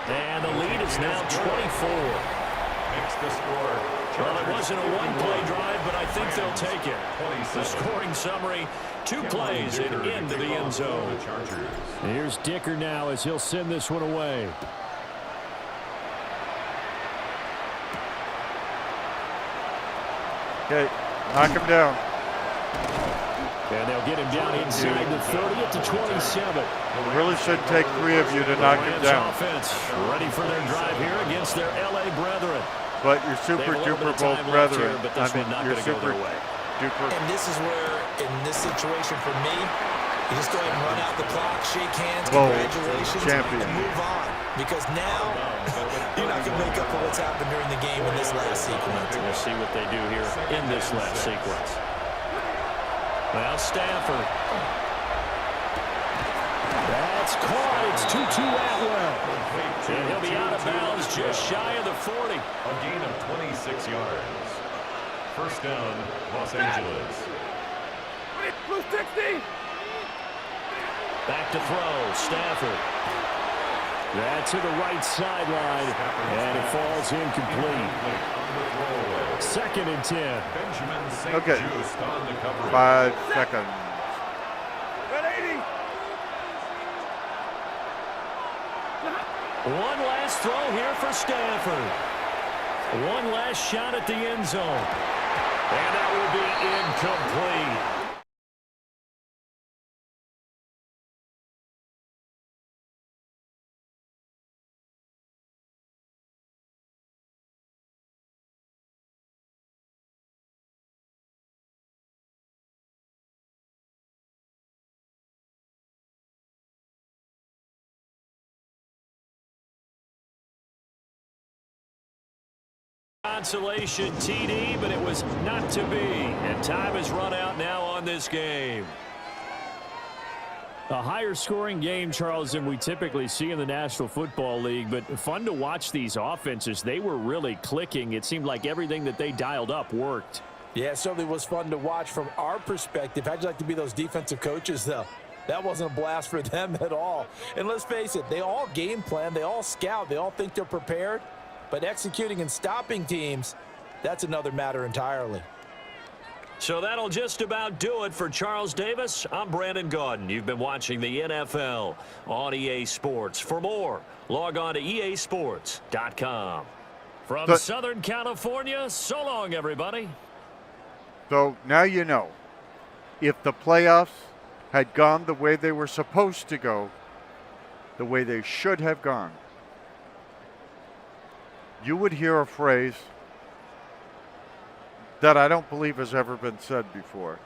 And the lead is now 24. Makes the score. Well, it wasn't a one-play drive, but I think they'll take it. The scoring summary, 2 plays and into the end zone. Here's Dicker now as he'll send this one away. Okay, knock him down. And they'll get him down inside the 30 to 27. It really should take 3 of you to knock him down. Offense ready for their drive here against their L.A. brethren. But your super duper bowl brethren, but this one not your going to go super their way. duper. And this is where, in this situation for me, you just go ahead and run out the clock, shake hands, Bowl congratulations, champion. and move on. Because now, you're not going to make up for what's happened during the game in this last sequence. We'll see what they do here in this last sequence. Well, Stafford. That's caught. It's Tutu Atwell. And he'll be out of bounds just shy of the 40. A gain of 26 yards. First down, Los Angeles. Blue 60. Back to throw, Stafford. That's to the right sideline, and it falls incomplete. 2nd and 10. Benjamin St. Okay. Just on the coverage. 5 seconds. 180. One last throw here for Stafford. One last shot at the end zone. And that will be incomplete. Consolation TD, but it was not to be. And time has run out now on this game. A higher scoring game, Charles, than we typically see in the National Football League, but fun to watch these offenses. They were really clicking. It seemed like everything that they dialed up worked. Yeah, it certainly was fun to watch from our perspective. How'd you like to be those defensive coaches, though? That wasn't a blast for them at all. And let's face it, they all game plan, they all scout, they all think they're prepared. But executing and stopping teams, that's another matter entirely. So that'll just about do it for Charles Davis. I'm Brandon Gaudin. You've been watching the NFL on EA Sports. For more, log on to easports.com. From Southern California, so long, everybody. So now you know. If the playoffs had gone the way they were supposed to go, the way they should have gone, you would hear a phrase that I don't believe has ever been said before.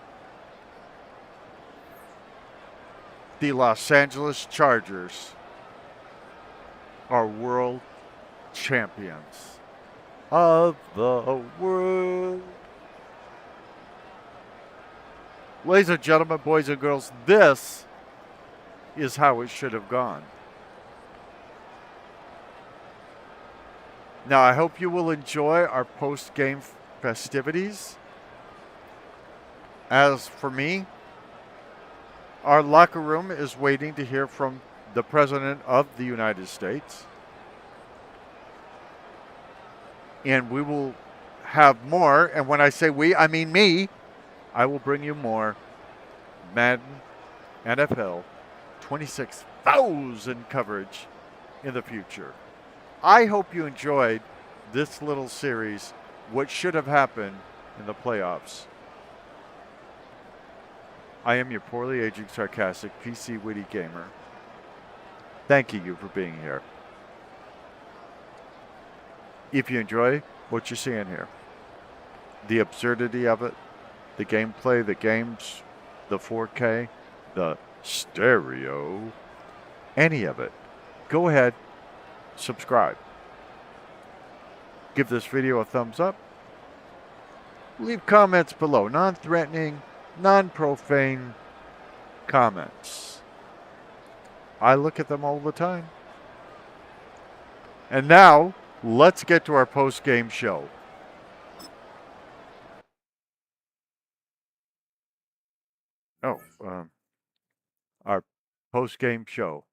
The Los Angeles Chargers are world champions of the world. Ladies and gentlemen, boys and girls, this is how it should have gone. Now, I hope you will enjoy our post-game festivities. As for me, our locker room is waiting to hear from the President of the United States. And we will have more, and when I say we, I mean me. I will bring you more Madden NFL 26,000 coverage in the future. I hope you enjoyed this little series, what should have happened in the playoffs. I am your poorly aging, sarcastic, PC witty gamer. Thanking you for being here. If you enjoy what you're seeing here, the absurdity of it, the gameplay, the games, the 4K, the stereo, any of it, go ahead, subscribe. Give this video a thumbs up. Leave comments below, non-threatening, non-profane comments. I look at them all the time. And now, let's get to our post-game show. our post-game show.